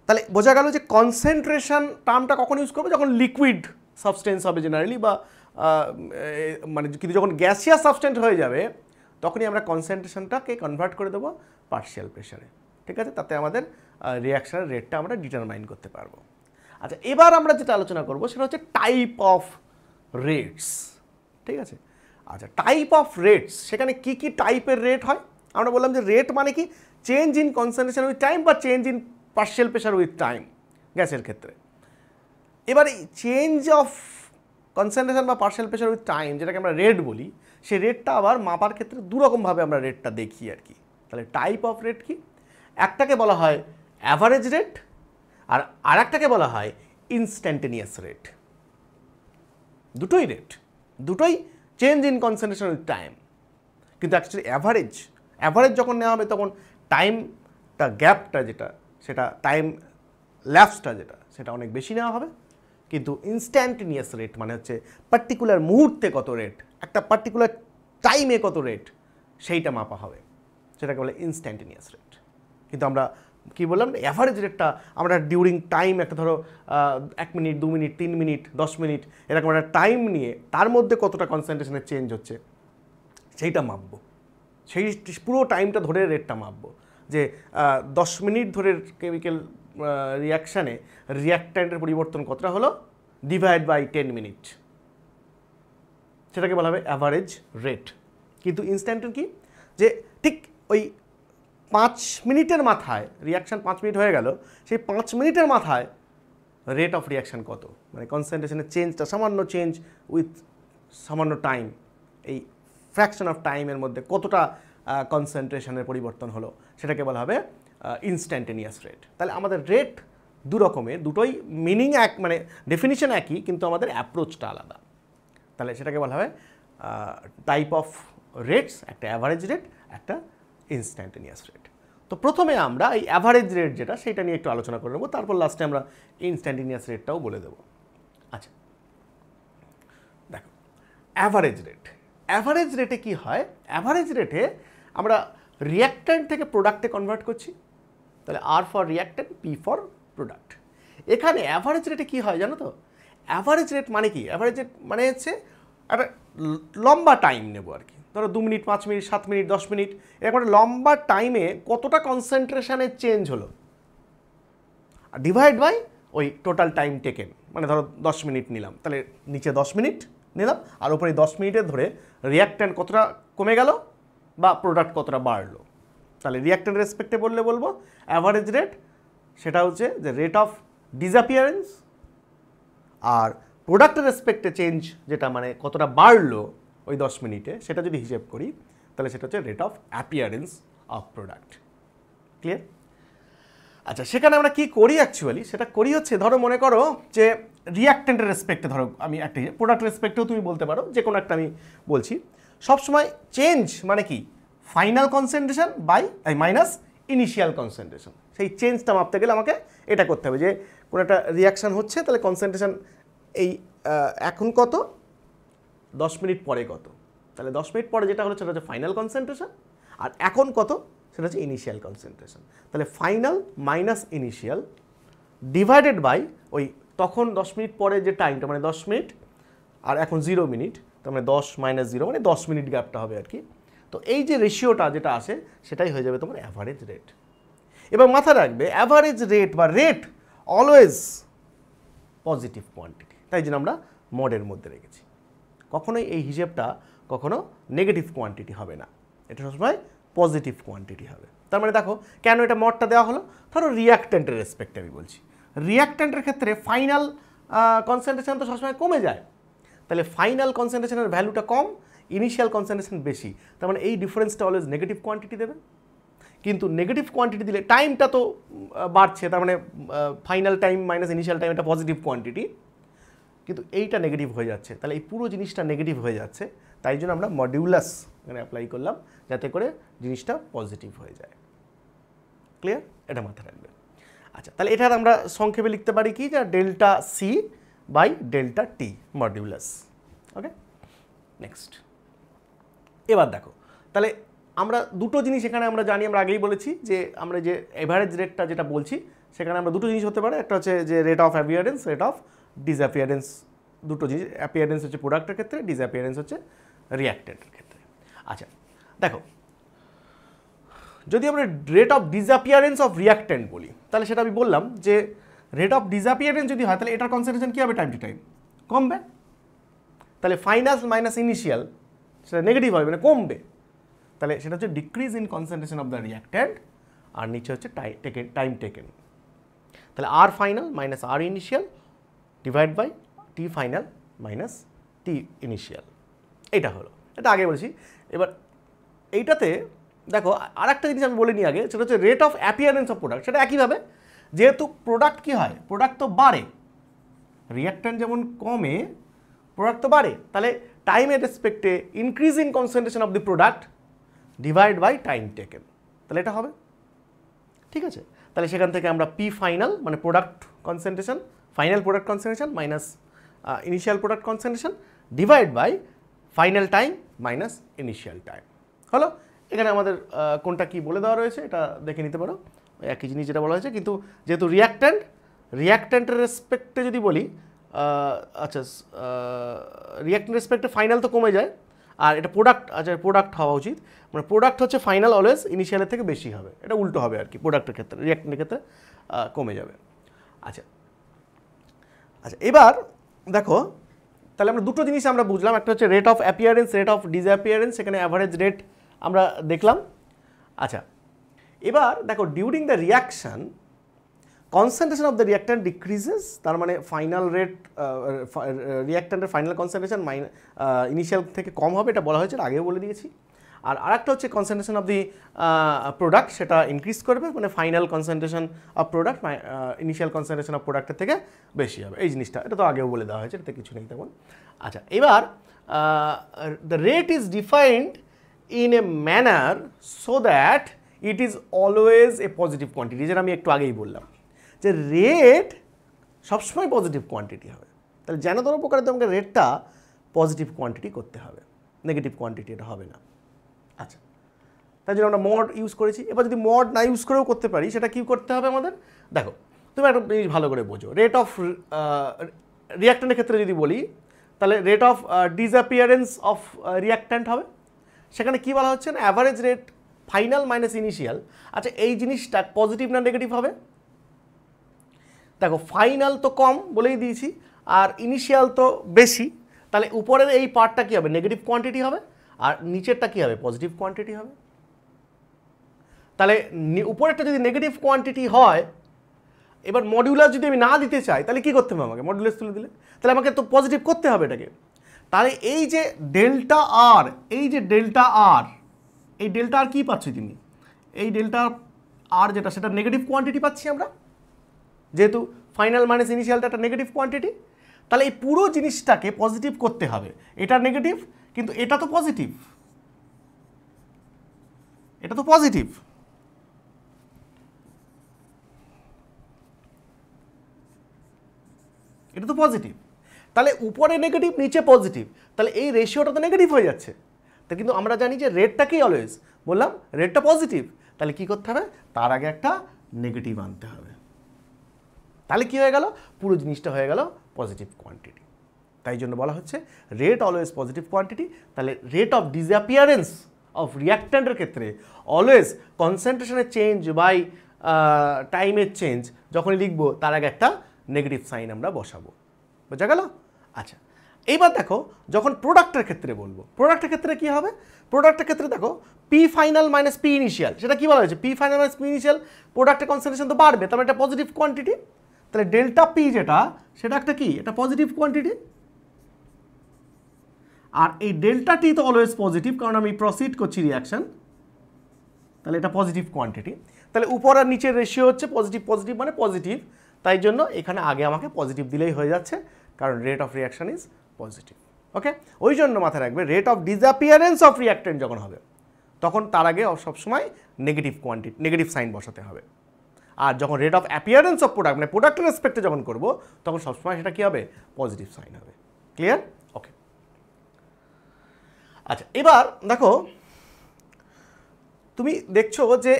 তাহলে বোঝা গেল যে কনসেন্ট্রেশন টার্মটা কখন ইউজ করবো, যখন লিকুইড সাবস্টেন্স হবে জেনারেলি, বা মানে কিন্তু যখন গ্যাসিয়াস সাবস্টেন্স হয়ে যাবে, তখনই আমরা কনসেন্ট্রেশনটাকে কনভার্ট করে দেবো পার্শিয়াল প্রেশারে। ঠিক আছে, তাতে আমাদের রিয়াকশনের রেটটা আমরা ডিটারমাইন করতে পারবো। আচ্ছা, এবার আমরা যেটা আলোচনা করবো সেটা হচ্ছে টাইপ অফ রেটস। ঠিক আছে, আচ্ছা টাইপ অফ রেটস, সেখানে কি কি টাইপের রেট হয়? আমরা বললাম যে রেট মানে কি, change in concentration with time বা change in partial pressure with time গ্যাসের ক্ষেত্রে। এবার এই চেঞ্জ অফ কনসেন্ট্রেশন বা পার্শিয়াল প্রেশার উইথ টাইম, যেটাকে আমরা রেট বলি, সেই রেটটা আবার মাপার ক্ষেত্রে দুরকমভাবে আমরা রেটটা দেখি আর কি। তাহলে টাইপ অফ রেট কি, একটাকে বলা হয় অ্যাভারেজ রেট, আর আরেকটাকে বলা হয় ইনস্ট্যান্টেনিয়াস রেট। দুটোই রেট, দুটোই change in concentration with time, কিন্তু অ্যাকচুয়ালি অ্যাভারেজ যখন নেওয়া হবে, তখন টাইমটা গ্যাপটা যেটা, সেটা টাইম ল্যাপসটা যেটা, সেটা অনেক বেশি নেওয়া হবে। কিন্তু ইনস্ট্যান্টেনিয়াস রেট মানে হচ্ছে পার্টিকুলার মুহূর্তে কত রেট, একটা পার্টিকুলার টাইমে কত রেট, সেইটা মাপা হবে, সেটাকে বলে ইনস্ট্যান্টেনিয়াস রেট। কিন্তু আমরা কি বললাম, অ্যাভারেজ রেটটা আমরা ডিউরিং টাইম, একটা ধরো 1 মিনিট 2 মিনিট 3 মিনিট 10 মিনিট এরকম একটা টাইম নিয়ে তার মধ্যে কতটা কনসেন্ট্রেশনের চেঞ্জ হচ্ছে সেইটা মাপবো, সেই পুরো টাইমটা ধরে রেটটা মাপবো। যে 10 মিনিট ধরে কেমিক্যাল রিয়াকশানে রিয়াক্ট্যান্টের পরিবর্তন কতটা হলো, ডিভাইড বাই 10 মিনিট, সেটাকে বলা হবে অ্যাভারেজ রেট। কিন্তু ইনস্ট্যান্টের কি, যে ঠিক ওই 5 মিনিটের মাথায় রিয়াকশান 5 মিনিট হয়ে গেল, সেই 5 মিনিটের মাথায় রেট অফ রিয়াকশান কত, মানে কনসেন্ট্রেশনের চেঞ্জটা, সামান্য চেঞ্জ উইথ সামান্য টাইম, এই ফ্র্যাকশন অফ টাইমের মধ্যে কতটা কনসেন্ট্রেশনের পরিবর্তন হলো, সেটাকে বলা হবে ইনস্ট্যান্টেনিয়াস রেট। তাহলে আমাদের রেট দু রকমের, দুটোই মিনিং এক, মানে ডেফিনিশন একই, কিন্তু আমাদের অ্যাপ্রোচটা আলাদা। তাহলে সেটাকে বলা হবে টাইপ অফ রেটস, একটা অ্যাভারেজ রেট, একটা ইনস্ট্যান্টেনিয়াস রেট। তো প্রথমে আমরা এই অ্যাভারেজ রেট যেটা, সেটা নিয়ে একটু আলোচনা করে নেবো, তারপর লাস্টে আমরা ইনস্ট্যান্টেনিয়াস রেটটাও বলে দেবো। আচ্ছা দেখো, অ্যাভারেজ রেট, অ্যাভারেজ রেটে কি হয়, অ্যাভারেজ রেটে আমরা রিয়াক্ট্যান্ট থেকে প্রোডাক্টে কনভার্ট করছি, তাহলে R for reactant, P for product. এখানে অ্যাভারেজ রেটে কি হয় জানো তো, অ্যাভারেজ রেট মানে কি, অ্যাভারেজ রেট মানে হচ্ছে একটা লম্বা টাইম নেব আর কি, ধরো 2 মিনিট 5 মিনিট 7 মিনিট 10 মিনিট, এরকম একটা লম্বা টাইমে কতটা কনসেন্ট্রেশনের চেঞ্জ হলো, ডিভাইড বাই ওই টোটাল টাইম টেকেন, মানে ধরো 10 মিনিট নিলাম, তাহলে নিচে 10 মিনিট নিলাম, আর ওপরে 10 মিনিটের ধরে রিয়াক্ট্যান্ট কতটা কমে গেল বা প্রোডাক্ট কতটা বাড়লো, তাহলে রিয়াক্ট্যান্ট রেসপেক্টে বললে বলবো অ্যাভারেজ রেট, সেটা হচ্ছে যে রেট অফ ডিসঅ্যাপিয়ারেন্স, আর প্রোডাক্টের রেসপেক্টে চেঞ্জ যেটা মানে কতটা বাড়লো ওই 10 মিনিটে, সেটা যদি হিসেব করি তাহলে সেটা হচ্ছে rate of appearance of product. Clear? আচ্ছা, সেখানে আমরা কি করি অ্যাকচুয়ালি, সেটা করি হচ্ছে, ধরো মনে করো যে রিয়াক্ট্যান্টের রেসপেক্টে, ধরো আমি একটা প্রোডাক্ট রেসপেক্টেও তুমি বলতে পারো, যে কোনো একটা আমি বলছি, সবসময় চেঞ্জ মানে কি, final concentration by minus initial concentration. সেই চেঞ্জটা মাপতে গেলে আমাকে এটা করতে হবে যে কোনো একটা রিয়াকশান হচ্ছে, তাহলে কনসেন্ট্রেশন এই এখন কত, 10 মিনিট পরে কত, তাহলে 10 মিনিট পরে যেটা হলো সেটা হচ্ছে ফাইনাল কনসেন্ট্রেশন, আর এখন কত সেটা হচ্ছে ইনিশিয়াল কনসেন্ট্রেশন। তাহলে final minus initial divided by ওই তখন 10 মিনিট পরে যে টাইমটা, মানে 10 মিনিট আর এখন 0 মিনিট, তার মানে 10 মাইনাস 0 মানে 10 মিনিট গ্যাপটা হবে আর কি। তো এই যে রেশিওটা যেটা আসে সেটাই হয়ে যাবে তোমার অ্যাভারেজ রেট। এবং মাথায় রাখবে অ্যাভারেজ রেট বা রেট অলওয়েজ পজিটিভ কোয়ান্টিটি, তাই জন্য আমরা মডের মধ্যে রেখেছি। কখনোই এই হিসেবটা কখনো নেগেটিভ কোয়ান্টিটি হবে না, এটা সবসময় পজিটিভ কোয়ান্টিটি হবে। তার মানে দেখো কেন এটা মডটা দেওয়া হলো, ধরো রিয়াক্ট্যান্টের রেসপেক্টে আমি বলছি, রিয়াক্ট্যান্টের ক্ষেত্রে ফাইনাল কনসেন্ট্রেশন তো সবসময় কমে যায়, তাহলে ফাইনাল কনসেন্ট্রেশনের ভ্যালুটা কম, ইনিশিয়াল কনসেন্ট্রেশন বেশি, তার মানে এই ডিফারেন্সটা অলওয়েজ নেগেটিভ কোয়ান্টিটি দেবে। কিন্তু নেগেটিভ কোয়ান্টিটি দিলে টাইমটা তো বাড়ছে, তার মানে final time minus initial time এটা পজিটিভ কোয়ান্টিটি, কিন্তু এইটা নেগেটিভ হয়ে যাচ্ছে, তাহলে এই পুরো জিনিসটা নেগেটিভ হয়ে যাচ্ছে, তাই জন্য আমরা মডিউলাস এখানে অ্যাপ্লাই করলাম যাতে করে জিনিসটা পজিটিভ হয়ে যায়। ক্লিয়ার? এটা মাথায় রাখবে। আচ্ছা, তাহলে এটার আমরা সংক্ষেপে লিখতে পারি কি, যে delta C by delta T modulus. Okay, next. এবার দেখো, তাহলে আমরা দুটো জিনিস এখানে আমরা জানি, আমরা আগেই বলেছি যে আমরা যে এভারেজ রেটটা যেটা বলছি সেখানে আমরা দুটো জিনিস হতে পারে, একটা হচ্ছে যে rate of appearance, rate of disappearance, দুটো জিনিস, অ্যাপিয়ারেন্স হচ্ছে প্রোডাক্টের ক্ষেত্রে, ডিসঅ্যাপিয়ারেন্স হচ্ছে রিয়াক্ট্যান্টের ক্ষেত্রে। আচ্ছা দেখো, যদি আমরা rate of disappearance of reactant বলি, তাহলে সেটা আমি বললাম যে রেট অফ ডিসঅ্যাপিয়ারেন্স যদি হয় তাহলে এটার কনসেন্ট্রেশন কী হবে, টাইম টু টাইম কমবে, তাহলে ফাইনাল মাইনাস ইনিশিয়াল সেটা নেগেটিভ হবে, মানে কমবে, তাহলে সেটা হচ্ছে decrease in concentration of the reactant, আর নিচে হচ্ছে টাইম টেকেন, তাহলে R final minus R initial divide by T final minus T initial, এটা হলো, এটা আগে বলেছি। এবার এইটাতে দেখো আর একটা জিনিস আমি বলে নিই আগে, সেটা হচ্ছে rate of appearance of product, সেটা একইভাবে, যেহেতু প্রোডাক্ট কী হয়, প্রোডাক্ট তো বাড়ে, রিয়াক্ট্যান্ট যেমন কমে প্রোডাক্ট তো বাড়ে, তাহলে টাইমের রেসপেক্টে increase in concentration of the product divide by time taken, তাহলে এটা হবে। ঠিক আছে, তাহলে সেখান থেকে আমরা পি ফাইনাল মানে product concentration final product concentration minus initial product concentration divide by final time minus initial time হলো। এখানে আমাদের কোনটা কি বলে দেওয়া রয়েছে এটা দেখে নিতে পারো, একই জিনিস যেটা বলা হয়েছে, কিন্তু যেহেতু রিয়াক্ট্যান্টের রেসপেক্টে যদি বলি, আচ্ছা রিয়াক্ট্যান্ট রেসপেক্টে ফাইনাল তো কমে যায়, আর এটা প্রোডাক্ট, আচ্ছা প্রোডাক্ট হওয়া উচিত, মানে প্রোডাক্ট হচ্ছে ফাইনাল অলওয়েজ ইনিশিয়ালের থেকে বেশি হবে, এটা উল্টো হবে আর কি, প্রোডাক্টের ক্ষেত্রে রিয়াক্ট্যান্টের ক্ষেত্রে কমে যাবে। আচ্ছা আচ্ছা এবার দেখো, তাহলে আমরা দুটো জিনিস আমরা বুঝলাম, একটা হচ্ছে rate of appearance, rate of disappearance, এখানে অ্যাভারেজ রেট আমরা দেখলাম। আচ্ছা এবার দেখো during the reaction concentration of the reactant decreases, তার মানে ফাইনাল রেট রিয়াক্ট্যান্টের ফাইনাল কনসেন্ট্রেশন ইনিশিয়াল থেকে কম হবে, এটা বলা হয়েছে, আগেও বলে দিয়েছি। আর আরেকটা হচ্ছে কনসেন্ট্রেশন অফ দি প্রোডাক্ট, সেটা ইনক্রিজ করবে, মানে final concentration of product initial concentration of প্রোডাক্টের থেকে বেশি হবে, এই জিনিসটা এটা তো আগেও বলে দেওয়া হয়েছে, এটাতে কিছু নেই তেমন। আচ্ছা এবার the rate is defined in a manner so that it is always a positive quantity, যেটা আমি একটু আগেই বললাম যে রেট সবসময় পজিটিভ কোয়ান্টিটি হবে, তাহলে যেন ধরো প্রকারে তোমাকে রেটটা পজিটিভ কোয়ান্টিটি করতে হবে, নেগেটিভ কোয়ান্টিটি এটা হবে না। আচ্ছা তাই জন্য আমরা মড ইউজ করেছি। এবার যদি মড না ইউজ করেও করতে পারি, সেটা কী করতে হবে আমাদের, দেখো তুমি একটা জিনিস ভালো করে বোঝো, রেট অফ রিয়াক্ট্যান্টের ক্ষেত্রে যদি বলি, তাহলে rate of disappearance of reactant হবে, সেখানে কী বলা হচ্ছে না, average rate final minus initial. আচ্ছা এই জিনিসটা পজিটিভ না নেগেটিভ হবে, দেখো ফাইনাল তো কম বলেই দিয়েছি, আর ইনিশিয়াল তো বেশি, তাহলে উপরের এই পার্টটা কী হবে, নেগেটিভ কোয়ান্টিটি হবে, আর নিচেরটা কী হবে, পজিটিভ কোয়ান্টিটি হবে। তাহলে উপরেরটা যদি নেগেটিভ কোয়ান্টিটি হয়, এবার মডিউলার যদি আমি না দিতে চাই, তাহলে কী করতে হবে আমাকে, মডিউলাস তুলে দিলে, তাহলে আমাকে তো পজিটিভ করতে হবে এটাকে। তাহলে এই যে ডেল্টা আর, এই যে ডেল্টা আর, এই ডেল্টা আর কী পাচ্ছি তুমি, এই ডেল্টা আর যেটা, সেটা নেগেটিভ কোয়ান্টিটি পাচ্ছি আমরা, যেহেতু ফাইনাল মাইনাস ইনিশিয়ালটা একটা নেগেটিভ কোয়ান্টিটি, তাহলে এই পুরো জিনিসটাকে পজিটিভ করতে হবে। এটা নেগেটিভ, কিন্তু এটা তো পজিটিভ, এটা তো পজিটিভ, এটা তো পজিটিভ, তাহলে উপরে নেগেটিভ নিচে পজিটিভ, তাহলে এই রেশিওটা তো নেগেটিভ হয়ে যাচ্ছে। তা কিন্তু আমরা জানি যে রেটটাকেই অলওয়েজ বললাম রেটটা পজিটিভ, তাহলে কি করতে হবে, তার আগে একটা নেগেটিভ আনতে হবে, তাহলে কি হয়ে গেল, পুরো জিনিসটা হয়ে গেল পজিটিভ কোয়ান্টিটি। তাই জন্য বলা হচ্ছে রেট অলওয়েজ পজিটিভ কোয়ান্টিটি। তাহলে রেট অফ ডিসঅ্যাপিয়ারেন্স অফ রিয়াক্ট্যান্টের ক্ষেত্রে অলওয়েজ কনসেন্ট্রেশনের চেঞ্জ বাই টাইমের চেঞ্জ যখনই লিখবো, তার আগে একটা নেগেটিভ সাইন আমরা বসাবো, বোঝা গেল। আচ্ছা এইবার দেখো যখন প্রোডাক্টের ক্ষেত্রে বলবো, প্রোডাক্টের ক্ষেত্রে কি হবে, প্রোডাক্টের ক্ষেত্রে দেখো P final minus P initial, সেটা কি বলা হয়েছে, P final minus P initial, প্রোডাক্টের কনসেন্ট্রেশন তো বাড়বে, তার মানে এটা পজিটিভ কোয়ান্টিটি, তাহলে ডেল্টা পি যেটা, সেটা একটা কি, এটা পজিটিভ কোয়ান্টিটি, আর এই ডেল্টা টি তো অলওয়েজ পজিটিভ, কারণ আমি প্রসিড করছি রিয়াকশন, তাহলে এটা পজিটিভ কোয়ান্টিটি। তাহলে উপর আর নিচের রেশিও হচ্ছে পজিটিভ পজিটিভ মানে পজিটিভ, তাই জন্য এখানে আগে আমাকে পজিটিভ দিলেই হয়ে যাচ্ছে, কারণ rate of reaction is positive. Okay, ওই জন্য মাথায় রাখবে rate of disappearance of reactant যখন হবে, তখন তার আগে সবসময় নেগেটিভ কোয়ান্টিটি, নেগেটিভ সাইন বসাতে হবে। আর যখন rate of appearance of product মানে প্রোডাক্টের রেসপেক্টে যখন করব, তখন সবসময় সেটা কী হবে, পজিটিভ সাইন হবে। ক্লিয়ার? ওকে। আচ্ছা এবার দেখো তুমি দেখছো যে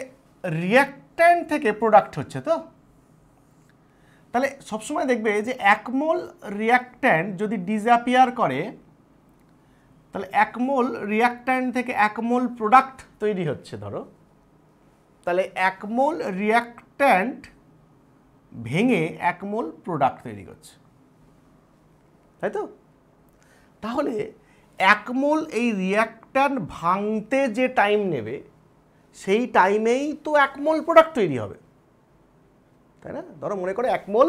রিয়াক্ট্যান্ট থেকে প্রোডাক্ট হচ্ছে, তো তাহলে সবসময় দেখবে যে 1 মোল রিয়াক্ট্যান্ট যদি ডিসঅ্যাপিয়ার করে, তাহলে 1 মোল রিয়াক্ট্যান্ট থেকে 1 মোল প্রোডাক্ট তৈরি হচ্ছে ধরো, তাহলে 1 মোল রিয়াক্ট্যান্ট ভেঙে 1 মোল প্রোডাক্ট তৈরি করছে, তাই তো। তাহলে 1 মোল এই রিয়াক্ট্যান্ট ভাঙতে যে টাইম নেবে, সেই টাইমেই তো 1 মোল প্রোডাক্ট তৈরি হবে, তাই না। ধরো মনে করে 1 মোল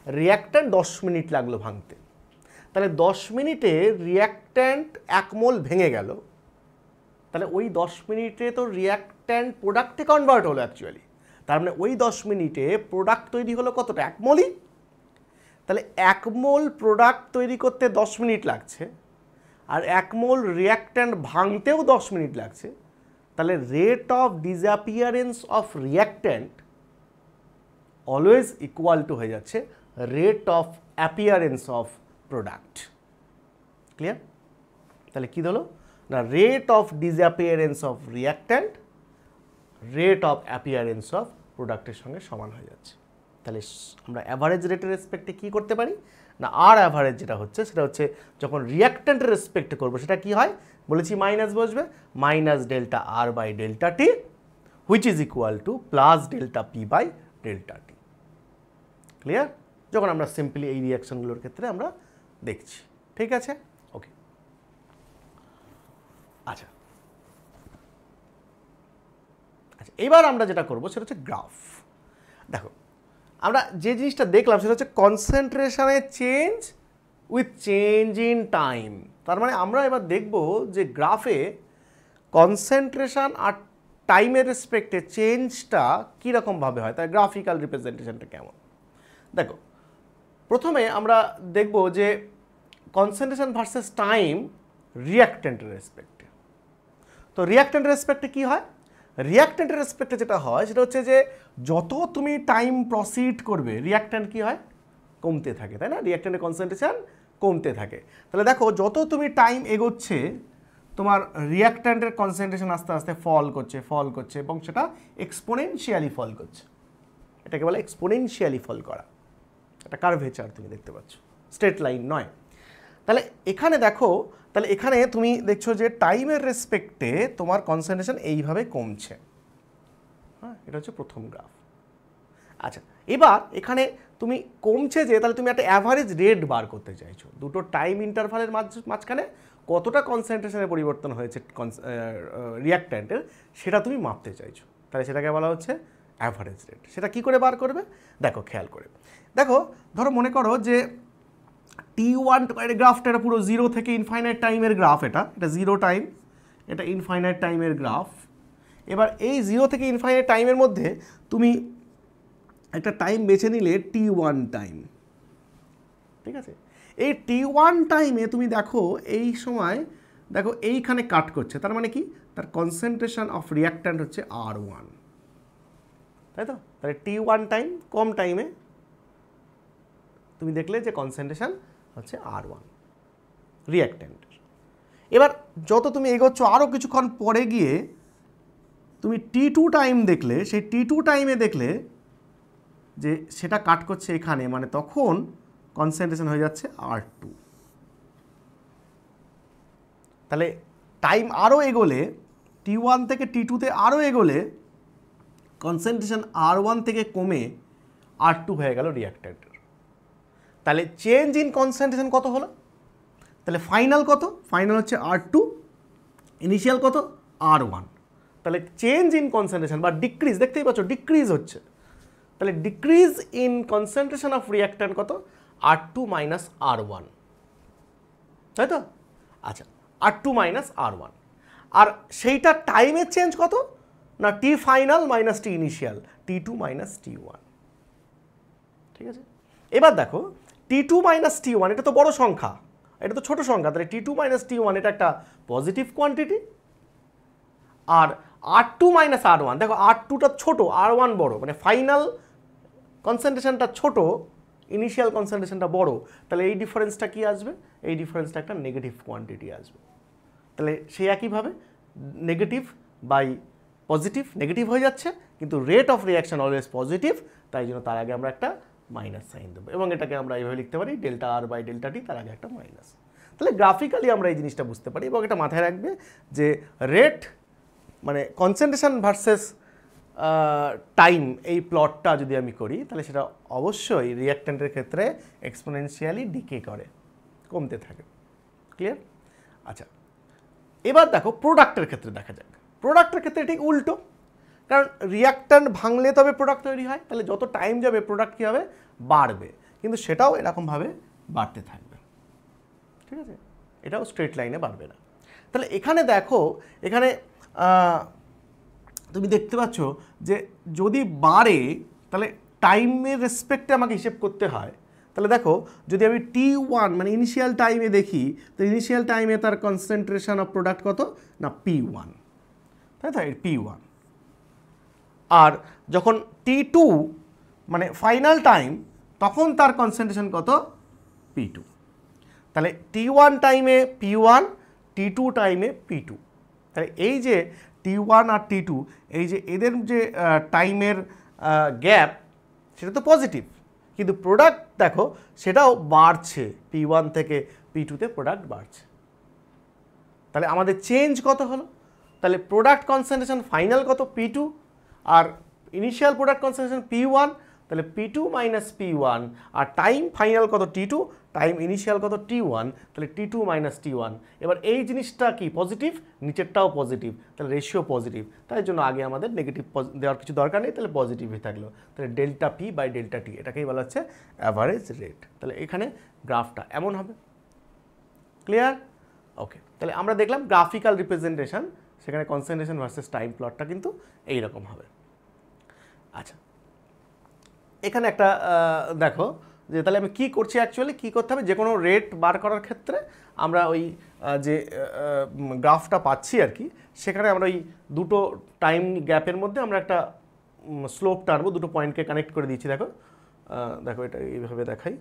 রিয়াক্ট্যান্ট 10 মিনিট লাগলো ভাঙতে, তাহলে 10 মিনিটে রিয়াক্ট্যান্ট 1 মোল ভেঙে গেল, তাহলে ওই 10 মিনিটে তো রিয়াক্ট্যান্ট প্রোডাক্টে কনভার্ট হলো অ্যাকচুয়ালি, তার মানে ওই 10 মিনিটে প্রোডাক্ট তৈরি হলো কতটা, 1 মোলই। তাহলে 1 মোল প্রোডাক্ট তৈরি করতে 10 মিনিট লাগছে, আর 1 মোল রিয়াক্ট্যান্ট ভাঙতেও 10 মিনিট লাগছে, তাহলে rate of disappearance of reactant always equal to হয়ে যাচ্ছে rate of appearance of product. Clear? তাহলে কী হলো না, rate of disappearance of reactant rate of appearance of প্রোডাক্টের সঙ্গে সমান হয়ে যাচ্ছে। তাহলে আমরা অ্যাভারেজ রেটের রেসপেক্টে কী করতে পারি না, আর অ্যাভারেজ যেটা হচ্ছে সেটা হচ্ছে যখন রিঅ্যাক্ট্যান্টের রেসপেক্ট করবো সেটা কি হয় বলেছি, মাইনাস বসবে, মাইনাস ডেল্টা আর by delta T which is equal to plus delta P by delta T. Clear? যখন আমরা সিম্পলি এই রিয়াকশনগুলোর ক্ষেত্রে আমরা দেখছি। ঠিক আছে, ওকে। আচ্ছা আচ্ছা, এবার আমরা যেটা করবো সেটা হচ্ছে গ্রাফ। দেখো আমরা যে জিনিসটা দেখলাম সেটা হচ্ছে কনসেন্ট্রেশনের change with change in time. তার মানে আমরা এবার দেখব যে গ্রাফে কনসেন্ট্রেশন আর টাইমের রেসপেক্টে চেঞ্জটা কীরকমভাবে হয়, তার গ্রাফিক্যাল রিপ্রেজেন্টেশনটা কেমন। দেখো প্রথমে আমরা দেখব যে কনসেন্ট্রেশন ভার্সেস টাইম রিঅ্যাক্ট্যান্টের রেসপেক্টে। তো রিঅ্যাক্ট্যান্টের রেসপেক্টে কী হয়, রিঅ্যাক্ট্যান্টের রেসপেক্টে যেটা হয় সেটা হচ্ছে যে যত তুমি টাইম প্রসিড করবে রিঅ্যাক্ট্যান্ট কী হয়, কমতে থাকে, তাই না? রিঅ্যাক্ট্যান্টের কনসেন্ট্রেশন কমতে থাকে। তাহলে দেখো যত তুমি টাইম এগোচ্ছে তোমার রিঅ্যাক্ট্যান্টের কনসেন্ট্রেশন আস্তে আস্তে ফল করছে এবং সেটা এক্সপোনেনশিয়ালি ফল করছে। এটাকে বলে এক্সপোনেনশিয়ালি ফল করা। একটা কার্ভেচার তুমি দেখতে পাচ্ছ, স্ট্রেট লাইন নয়। তাহলে এখানে দেখো, তাহলে এখানে তুমি দেখছো যে টাইমের রেসপেক্টে তোমার কনসেন্ট্রেশন এইভাবে কমছে। হ্যাঁ, এটা হচ্ছে প্রথম গ্রাফ। আচ্ছা, এবার এখানে তুমি কমছে যে, তাহলে তুমি একটা অ্যাভারেজ রেট বার করতে চাইছো, দুটো টাইম ইন্টারভালের মাঝখানে কতটা কনসেন্ট্রেশনের পরিবর্তন হয়েছে রিঅ্যাক্ট্যান্টের সেটা তুমি মাপতে চাইছো। তাহলে সেটাকে বলা হচ্ছে অ্যাভারেজ রেট। সেটা কি করে বার করবে দেখো, খেয়াল করে দেখো। ধরো মনে করো যে T1 গ্রাফটা এটা পুরো জিরো থেকে ইনফাইনাইট টাইমের গ্রাফ, এটা জিরো টাইম, এটা ইনফাইনাইট টাইমের গ্রাফ। এবার এই জিরো থেকে ইনফাইনাইট টাইমের মধ্যে তুমি একটা টাইম বেছে নিলে T1 টাইম। ঠিক আছে, এই T1 টাইমে তুমি দেখো এই সময় দেখো এইখানে কাট করছে, তার মানে কি, তার কনসেন্ট্রেশন অফ রিঅ্যাক্ট্যান্ট হচ্ছে R1, তাই তো? তাহলে T1 টাইম কম টাইমে তুমি দেখলে যে কনসেন্ট্রেশন হচ্ছে R1 রিঅ্যাক্ট্যান্টের। এবার যত তুমি এগোচ্ছ আরও কিছুক্ষণ পরে গিয়ে তুমি T2 টাইম দেখলে, সেই T2 টাইমে দেখলে যে সেটা কাট করছে এখানে, মানে তখন কনসেন্ট্রেশন হয়ে যাচ্ছে R2। তাহলে টাইম আরও এগোলে, T1 থেকে T2-তে আরও এগোলে কনসেন্ট্রেশন R1 থেকে কমে R2 হয়ে গেল রিঅ্যাক্ট্যান্টের। তাহলে চেঞ্জ ইন কনসেন্ট্রেশন কত হলো, তাহলে ফাইনাল কত, ফাইনাল হচ্ছে R2, ইনিশিয়াল কত R1। তাহলে চেঞ্জ ইন কনসেন্ট্রেশন বা ডিক্রিজ, দেখতেই পাচ্ছ ডিক্রিজ হচ্ছে, তাহলে decrease in concentration of reactant কত, R2 মাইনাস R1, তাই তো? আচ্ছা, R2 মাইনাস R1, আর সেইটা টাইমের চেঞ্জ কত না, T final minus T initial, T2 minus T1। ঠিক আছে, এবার দেখো T2 মাইনাস T1 এটা তো বড় সংখ্যা, এটা তো ছোট সংখ্যা, তাহলে T2 মাইনাস T1 এটা একটা পজিটিভ কোয়ান্টিটি। আর R2 মাইনাস R1, দেখো R2টা ছোট, R1 বড়, মানে ফাইনাল কনসেন্ট্রেশনটা ছোট, ইনিশিয়াল কনসেন্ট্রেশনটা বড়। তাহলে এই ডিফারেন্সটা কি আসবে, এই ডিফারেন্সটা একটা নেগেটিভ কোয়ান্টিটি আসবে। তাহলে সেই একইভাবে নেগেটিভ বাই পজিটিভ নেগেটিভ হয়ে যাচ্ছে, কিন্তু rate of reaction always positive, তাই জন্য তার আগে আমরা একটা মাইনাস সাইন দেবো, এবং এটাকে আমরা এইভাবে লিখতে পারি ডেল্টা আর বাই ডেল্টা টি, তার আগে একটা মাইনাস। তাহলে গ্রাফিক্যালি আমরা এই জিনিসটা বুঝতে পারি, এবং এটা মাথায় রাখবে যে রেট মানে কনসেন্ট্রেশন ভার্সেস টাইম, এই প্লটটা যদি আমি করি তাহলে সেটা অবশ্যই রিঅ্যাক্ট্যান্টের ক্ষেত্রে এক্সপোনেনশিয়ালি ডিকে করে, কমতে থাকে। ক্লিয়ার? আচ্ছা, এবার দেখো প্রোডাক্টের ক্ষেত্রে দেখা যাক। প্রোডাক্টের ক্ষেত্রে ঠিক উল্টো, কারণ রিঅ্যাক্ট্যান্ট ভাঙলে তবে প্রোডাক্ট তৈরি হয়, তাহলে যত টাইম যাবে প্রোডাক্ট কী হবে, বাড়বে, কিন্তু সেটাও এরকমভাবে বাড়তে থাকবে। ঠিক আছে, এটাও স্ট্রেট লাইনে বাড়বে না। তাহলে এখানে দেখো, এখানে তুমি দেখতে পাচ্ছ যে যদি বাড়ে তাহলে টাইমের রেসপেক্টে আমাকে হিসেব করতে হয়। তাহলে দেখো যদি আমি T1 মানে ইনিশিয়াল টাইমে দেখি, তো ইনিশিয়াল টাইমে তার কনসেন্ট্রেশন অফ প্রোডাক্ট কত না P1, তাই তো, P1। আর যখন T2 মানে ফাইনাল টাইম, তখন তার কনসেন্ট্রেশন কত P2। তাহলে T1 টাইমে P1, T2 টাইমে P2। তাহলে এই যে T1 আর T2 এই যে এদের যে টাইমের গ্যাপ সেটা তো পজিটিভ, কিন্তু প্রোডাক্ট দেখো সেটাও বাড়ছে, P1 থেকে P2-তে প্রোডাক্ট বাড়ছে। তাহলে আমাদের চেঞ্জ কত হলো? তাহলে প্রোডাক্ট কনসেন্ট্রেশন ফাইনাল কত P2 আর ইনিশিয়াল প্রোডাক্ট কনসেন্ট্রেশন P1, তাহলে P2 মাইনাস P1 আর টাইম ফাইনাল কত T2, টাইম ইনিশিয়াল কত T1, তাহলে T2 মাইনাস T1। এবার এই জিনিসটা কি পজিটিভ, নিচেরটাও পজিটিভ, তাহলে রেশিও পজিটিভ, তাই জন্য আগে আমাদের নেগেটিভ দেওয়ার কিছু দরকার নেই, তাহলে পজিটিভই থাকলো। তাহলে delta P by delta T এটাকেই বলা হচ্ছে অ্যাভারেজ রেট। তাহলে এখানে গ্রাফটা এমন হবে। ক্লিয়ার? ওকে, তাহলে আমরা দেখলাম গ্রাফিক্যাল রিপ্রেজেন্টেশন, সেখানে কনসেন্ট্রেশন ভার্সেস টাইম প্লটটা কিন্তু এইরকম হবে। আচ্ছা, এখানে একটা দেখো যে তাহলে আমি কী করছি, অ্যাকচুয়ালি কী করতে হবে, যে কোনো রেট বার করার ক্ষেত্রে আমরা ওই যে গ্রাফটা পাচ্ছি আর কি, সেখানে আমরা ওই দুটো টাইম গ্যাপের মধ্যে আমরা একটা স্লোপ টানবো, দুটো পয়েন্টকে কানেক্ট করে দিয়েছি। দেখো দেখো এটা এইভাবে দেখাই।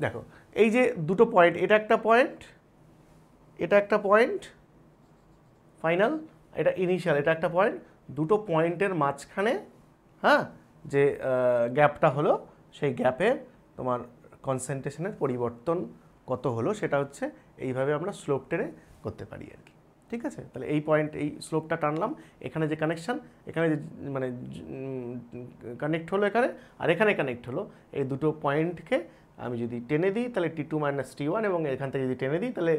দেখো এই যে দুটো পয়েন্ট, এটা একটা পয়েন্ট, এটা একটা পয়েন্ট ফাইনাল, এটা ইনিশিয়াল, এটা একটা পয়েন্ট, দুটো পয়েন্টের মাঝখানে হ্যাঁ যে গ্যাপটা হলো, সেই গ্যাপের তোমার কনসেন্ট্রেশনের পরিবর্তন কত হলো সেটা হচ্ছে এইভাবে আমরা স্লোপ টেনে করতে পারি আর কি। ঠিক আছে, তাহলে এই পয়েন্ট, এই স্লোপটা টানলাম, এখানে যে কানেকশান, এখানে যে মানে কানেক্ট হলো এখানে, আর এখানে কানেক্ট হলো, এই দুটো পয়েন্টকে আমি যদি টেনে দিই তাহলে T2 মাইনাস T1, এবং এখান থেকে যদি টেনে দিই তাহলে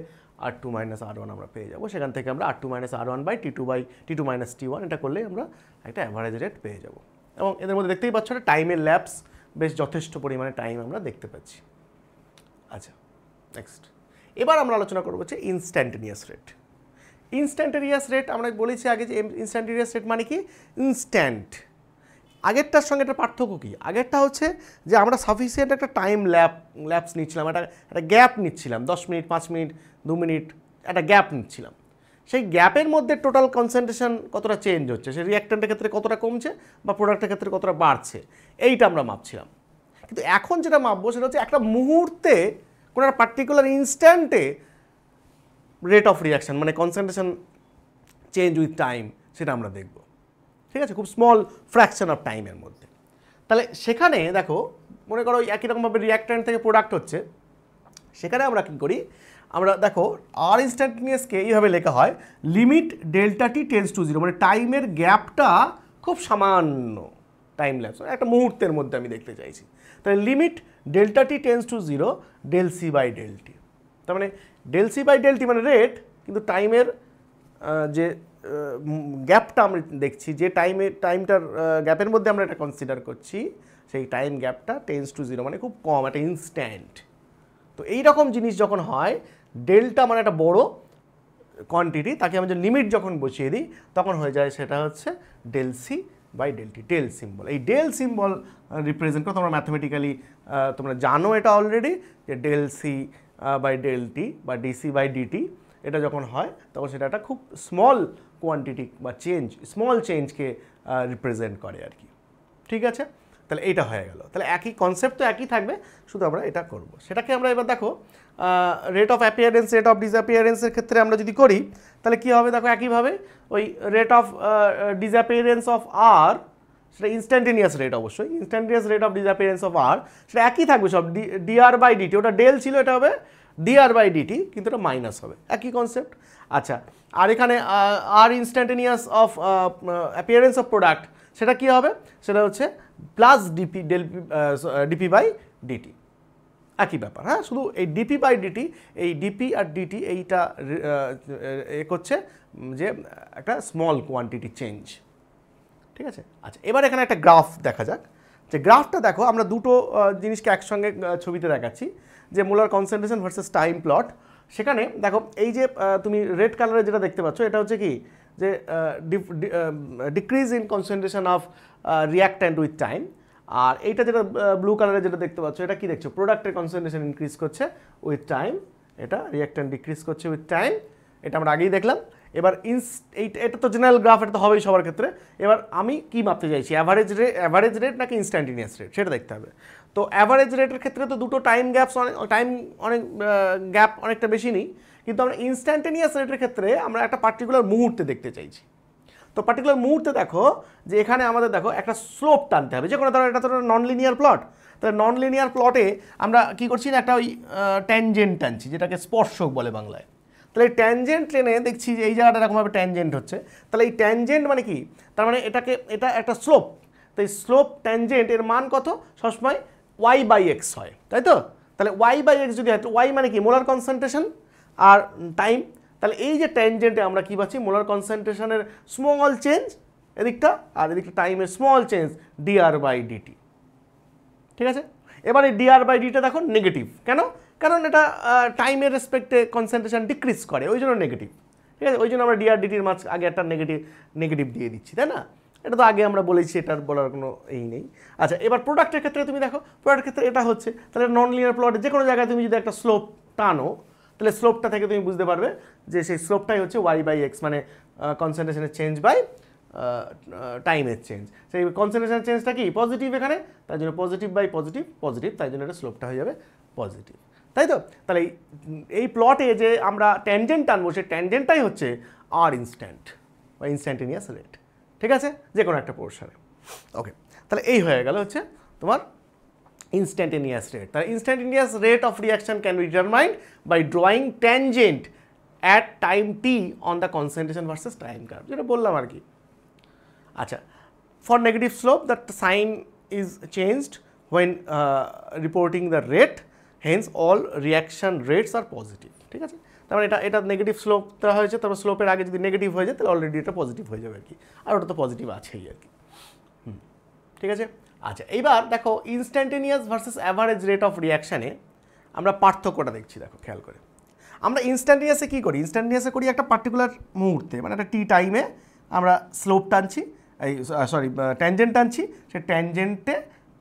R2 মাইনাস R1 আমরা পেয়ে যাবো। সেখান থেকে আমরা R2 minus R1 by T2 minus T1 এটা করলে আমরা একটা অ্যাভারেজ রেট পেয়ে যাব। এবং এদের মধ্যে দেখতেই পাচ্ছ একটা টাইমের ল্যাপস বেশ যথেষ্ট পরিমাণে টাইম আমরা দেখতে পাচ্ছি। আচ্ছা, নেক্সট এবার আমরা আলোচনা করবো হচ্ছে ইনস্ট্যান্টেনিয়াস রেট। ইনস্ট্যান্টেনিয়াস রেট আমরা বলেছি আগে যে ইনস্ট্যান্টেনিয়াস রেট মানে কি ইনস্ট্যান্ট। আগেরটার সঙ্গে একটা পার্থক্য কী, আগেরটা হচ্ছে যে আমরা সাফিসিয়েন্ট একটা টাইম ল্যাপস নিচ্ছিলাম, একটা গ্যাপ নিচ্ছিলাম, 10 মিনিট, 5 মিনিট, 2 মিনিট একটা গ্যাপ নিচ্ছিলাম। সেই গ্যাপের মধ্যে টোটাল কনসেন্ট্রেশন কতটা চেঞ্জ হচ্ছে, সেই রিঅ্যাক্ট্যান্টের ক্ষেত্রে কতটা কমছে বা প্রোডাক্টের ক্ষেত্রে কতটা বাড়ছে, এইটা আমরা মাপছিলাম। কিন্তু এখন যেটা মাপবো সেটা হচ্ছে একটা মুহূর্তে, কোনো একটা পার্টিকুলার ইনস্ট্যান্টে রেট অফ রিয়াকশান মানে কনসেন্ট্রেশন চেঞ্জ উইথ টাইম, সেটা আমরা দেখব। ঠিক আছে, খুব স্মল ফ্র্যাকশন অফ টাইমের মধ্যে। তাহলে সেখানে দেখো মনে করো একই রকমভাবে রিঅ্যাক্ট্যান্ট থেকে প্রোডাক্ট হচ্ছে, সেখানে আমরা কী করি, আমরা দেখো আর ইনস্ট্যান্টেনিয়াসকে এইভাবে লেখা হয় limit delta T tends to 0, মানে টাইমের গ্যাপটা খুব সামান্য টাইম ল্যাপস, একটা মুহূর্তের মধ্যে আমি দেখতে চাইছি। তাহলে limit delta T tends to 0 del C by del T, তার মানে del C by del T মানে রেট, কিন্তু টাইমের যে গ্যাপটা আমরা দেখছি, যে টাইমটার গ্যাপের মধ্যে আমরা এটা কনসিডার করছি, সেই টাইম গ্যাপটা টেন্স টু 0 মানে খুব কম, একটা ইনস্ট্যান্ট। তো এই রকম জিনিস যখন হয়, ডেল্টা মানে একটা বড় কোয়ান্টিটি, তাকে আমি যে লিমিট যখন বসিয়ে দিই তখন হয়ে যায় সেটা হচ্ছে del C by del T, del symbol. এই ডেল সিম্বল রিপ্রেজেন্ট করে তোমরা ম্যাথমেটিক্যালি তোমরা জানো এটা অলরেডি, যে del C by del T বা ডিসি বাই ডিটি, এটা যখন হয় তখন সেটা একটা খুব স্মল কোয়ান্টিটি বা চেঞ্জ, স্মল চেঞ্জকে রিপ্রেজেন্ট করে আর কি। ঠিক আছে, তাহলে এইটা হয়ে গেল। তাহলে একই কনসেপ্ট তো একই থাকবে, শুধু আমরা এটা করব। সেটাকে আমরা এবার দেখো rate of appearance, rate of ডিসঅ্যাপিয়ারেন্সের ক্ষেত্রে আমরা যদি করি তাহলে কী হবে, দেখো একইভাবে ওই rate of disappearance of R, সেটা ইনস্ট্যান্টেনিয়াস রেট, অবশ্যই instantaneous rate of disappearance of R, সেটা একই থাকবে সব, ডিআর বাই ডিটি, ওটা ডেল ছিল, এটা হবে ডিআর বাই ডিটি, কিন্তু এটা মাইনাস হবে, একই কনসেপ্ট। আচ্ছা, আর এখানে আর instantaneous of appearance of product, সেটা কী হবে, সেটা হচ্ছে প্লাস ডিপি বাই ডিটি, একই ব্যাপার। হ্যাঁ, শুধু এই ডিপি বাই ডিটি, এই ডিপি আর ডিটি এইটা করছে যে একটা স্মল কোয়ান্টিটি চেঞ্জ। ঠিক আছে, আচ্ছা এবার এখানে একটা গ্রাফ দেখা যাক। যে গ্রাফটা দেখো, আমরা দুটো জিনিসকে একসঙ্গে ছবিতে দেখাচ্ছি, যে molar concentration versus time plot. সেখানে দেখো এই যে তুমি রেড কালারে যেটা দেখতে পাচ্ছ, এটা হচ্ছে কি, যে decrease in concentration of reactant with time. আর এইটা যেটা ব্লু কালারে যেটা দেখতে পাচ্ছ, এটা কি দেখছো, প্রোডাক্টের কনসেন্ট্রেশন ইনক্রিজ করছে উইথ টাইম, এটা রিঅ্যাক্ট্যান্ট ডিক্রিজ করছে উইথ টাইম, এটা আমরা আগেই দেখলাম। এবার এটা তো জেনারেল গ্রাফ, এটা তো হবেই সবার ক্ষেত্রে। এবার আমি কি মাপতে চাইছি, অ্যাভারেজ রেট নাকি ইনস্ট্যান্টেনিয়াস রেট, সেটা দেখতে হবে। তো অ্যাভারেজ রেটের ক্ষেত্রে তো দুটো টাইম গ্যাপ অনেকটা বেশি নেই, কিন্তু আমরা ইনস্ট্যান্টেনিয়াস রেটের ক্ষেত্রে আমরা একটা পার্টিকুলার মুহূর্তে দেখতে চাইছি। তো পার্টিকুলার মুহূর্তে দেখো যে এখানে আমাদের দেখো একটা স্লোপ টানতে হবে, যে কোনো ধরো এটা তো নন লিনিয়ার প্লট, তাহলে নন লিনিয়ার প্লটে আমরা কি করছি না, একটা ওই ট্যানজেন্ট টানছি, যেটাকে স্পর্শক বলে বাংলায়। তাহলে এই ট্যানজেন্ট টেনে দেখছি যে এই জায়গাটা এরকমভাবে ট্যানজেন্ট হচ্ছে, তাহলে এই ট্যানজেন্ট মানে কি, তার মানে এটা একটা স্লোপ। তো এই স্লোপ ট্যানজেন্ট এর মান কত, সবসময় y/x হয়, তাই তো? তাহলে y/x যদি হয়, y মানে কি, মোলার কনসেন্ট্রেশন আর টাইম। তাহলে এই যে ট্যানজেন্টে আমরা কি পাচ্ছি, মোলার কনসেন্ট্রেশনের স্মল চেঞ্জ এদিকটা, আর এদিকটা টাইমের স্মল চেঞ্জ dr/dt। ঠিক আছে, এবার এই dr/dটা দেখো নেগেটিভ, কেন? কারণ এটা টাইমের রেসপেক্টে কনসেন্ট্রেশন ডিক্রিজ করে, ওই জন্য নেগেটিভ। ঠিক আছে, ওই জন্য আমরা dr/dtর মাঝ আগে একটা নেগেটিভ দিয়ে দিচ্ছি, তাই না? এটা তো আগে আমরা বলেছি, এটার বলার কোনো এই নেই। আচ্ছা, এবার প্রোডাক্টের ক্ষেত্রে তুমি দেখো, প্রোডাক্টের ক্ষেত্রে এটা হচ্ছে, তাহলে নন লিনিয়ার প্লটে যে কোনো জায়গায় তুমি যদি একটা স্লোপ টানো, তাহলে স্লোপটা থেকে তুমি বুঝতে পারবে যে সেই স্লোপটাই হচ্ছে y/x, মানে কনসেন্ট্রেশনের চেঞ্জ বাই টাইমের চেঞ্জ। সেই কনসেন্ট্রেশনের চেঞ্জটা কি পজিটিভ এখানে, তাই জন্য পজিটিভ বাই পজিটিভ, তাই জন্য এটা স্লোপটা হয়ে যাবে পজিটিভ, তাই তো? তাহলে এই প্লটে যে আমরা ট্যানজেন্ট টানবো, সেই ট্যানজেন্টটাই হচ্ছে আর ইনস্ট্যান্ট বা ইনস্ট্যান্টেনিয়াস রেট। ঠিক আছে, যে কোনো একটা পোর্শনে। ওকে, তাহলে এই হয়ে গেল হচ্ছে তোমার instantaneous rate. The instantaneous rate of reaction can be determined by drawing tangent at time t on the concentration versus time curve, যেটা বললাম আর কি। আচ্ছা, for negative slope the sign is changed when reporting the rate, hence all reaction rates are positive। ঠিক আছে, তার মানে এটা negative slope দেওয়া হয়েছে, তারপর স্লোপের আগে যদি নেগেটিভ হয়ে যায় তাহলে অলরেডি এটা পজিটিভ হয়ে যাবে আর কি, আর ওটা তো পজিটিভ আছেই আর কি। ঠিক আছে, আচ্ছা এইবার দেখো instantaneous versus average rate of রিয়াকশানে আমরা পার্থক্যটা দেখছি, দেখো খেয়াল করে। আমরা ইনস্ট্যান্টেনিয়াসে কী করি, ইনস্ট্যান্টেনিয়াসে করি একটা পার্টিকুলার মুহূর্তে, মানে একটা টি টাইমে আমরা স্লোপ টানছি, এই ট্যানজেন্ট টানছি, সেই ট্যানজেন্টে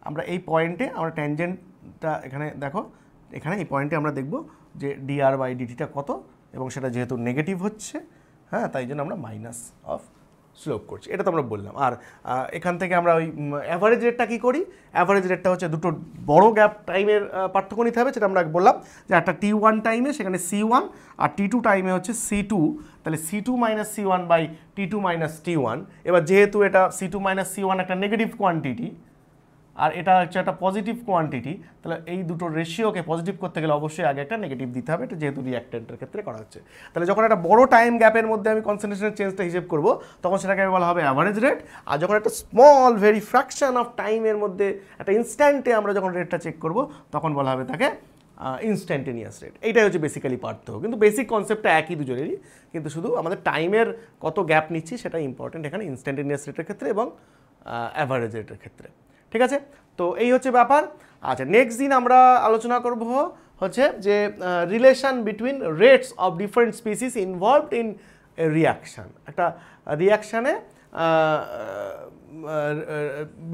আমরা এই পয়েন্টে আমরা ট্যানজেন্টটা এখানে দেখো, এখানে এই পয়েন্টে আমরা দেখব যে dr/dtটা কত, এবং সেটা যেহেতু নেগেটিভ হচ্ছে, হ্যাঁ, তাই জন্য আমরা মাইনাস অফ স্লোপ করছি, এটা তো আমরা বললাম। আর এখান থেকে আমরা ওই অ্যাভারেজ রেটটা কী করি, অ্যাভারেজ রেটটা হচ্ছে দুটো বড় গ্যাপ টাইমের পার্থক্য নিতে হবে, সেটা আমরা বললাম যে একটা t1 টাইমে সেখানে c1 আর t2 টাইমে হচ্ছে c2, তাহলে c2 - c1 by t2 - t1। এবার যেহেতু এটা c2 - c1 একটা নেগেটিভ কোয়ান্টিটি আর এটা হচ্ছে একটা পজিটিভ কোয়ান্টিটি, তাহলে এই দুটো রেশিওকে পজিটিভ করতে গেলে অবশ্যই আগে একটা নেগেটিভ দিতে হবে, এটা যেহেতু রিঅ্যাক্ট্যান্টের ক্ষেত্রে করা হচ্ছে। তাহলে যখন একটা বড় টাইম গ্যাপের মধ্যে আমি কনসেন্ট্রেশনের চেঞ্জটা হিসেব করব, তখন সেটাকে বলা হবে অ্যাভারেজ রেট। আর যখন একটা স্মল ভেরি ফ্র্যাকশন অফ টাইমের মধ্যে একটা ইনস্ট্যান্টে আমরা যখন রেটটা চেক করব, তখন বলা হবে তাকে ইনস্ট্যান্টেনিয়াস রেট। এইটাই হচ্ছে বেসিক্যালি পার্থক্য, কিন্তু বেসিক কনসেপ্টটা একই দুজনেরই, কিন্তু শুধু আমাদের টাইমের কত গ্যাপ নিচ্ছি সেটা ইম্পর্টেন্ট এখানে ইনস্ট্যান্টেনিয়াস রেটের ক্ষেত্রে এবং অ্যাভারেজ রেটের ক্ষেত্রে। ঠিক আছে, তো এই হচ্ছে ব্যাপার। আচ্ছা, নেক্সট দিন আমরা আলোচনা করব হচ্ছে যে relation between rates of different species involved in reaction. একটা রিয়াকশানে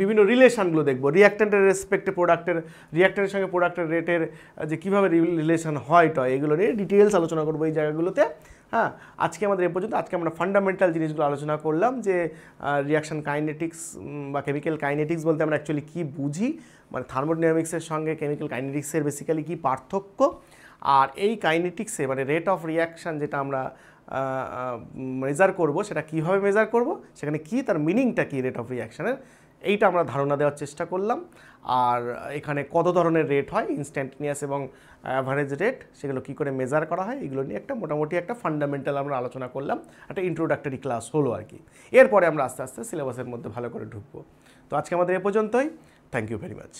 বিভিন্ন রিলেশনগুলো দেখব, রিয়াক্ট্যান্টের রেসপেক্টে প্রোডাক্টের, রিয়াক্ট্যান্টের সঙ্গে প্রোডাক্টের রেটের যে কীভাবে রিলেশন হয়, এগুলো নিয়ে ডিটেলস আলোচনা করবো এই জায়গাগুলোতে। হ্যাঁ, আজকে আমাদের এ পর্যন্ত। আজকে আমরা ফান্ডামেন্টাল জিনিসগুলো আলোচনা করলাম, যে রিয়াকশন কাইনেটিক্স বা কেমিক্যাল কাইনেটিক্স বলতে আমরা অ্যাকচুয়ালি কী বুঝি, মানে থার্মোডাইনামিক্সের সঙ্গে কেমিক্যাল কাইনেটিক্সের বেসিক্যালি কী পার্থক্য, আর এই কাইনেটিক্সে মানে রেট অফ রিয়াকশান যেটা আমরা মেজার করব সেটা কীভাবে মেজার করব, সেখানে কী তার মিনিংটা কী রেট অফ রিয়াকশানের, এইটা আমরা ধারণা দেওয়ার চেষ্টা করলাম। আর এখানে কত ধরনের রেট হয়, ইনস্ট্যান্টেনিয়াস এবং অ্যাভারেজ রেট, সেগুলো কী করে মেজার করা হয়, এগুলো নিয়ে একটা মোটামুটি একটা ফান্ডামেন্টাল আমরা আলোচনা করলাম, একটা ইন্ট্রোডাক্টরি ক্লাস হলো আর কি। এরপরে আমরা আস্তে আস্তে সিলেবাসের মধ্যে ভালো করে ঢুকবো। তো আজকে আমাদের এ পর্যন্তই। Thank you very much.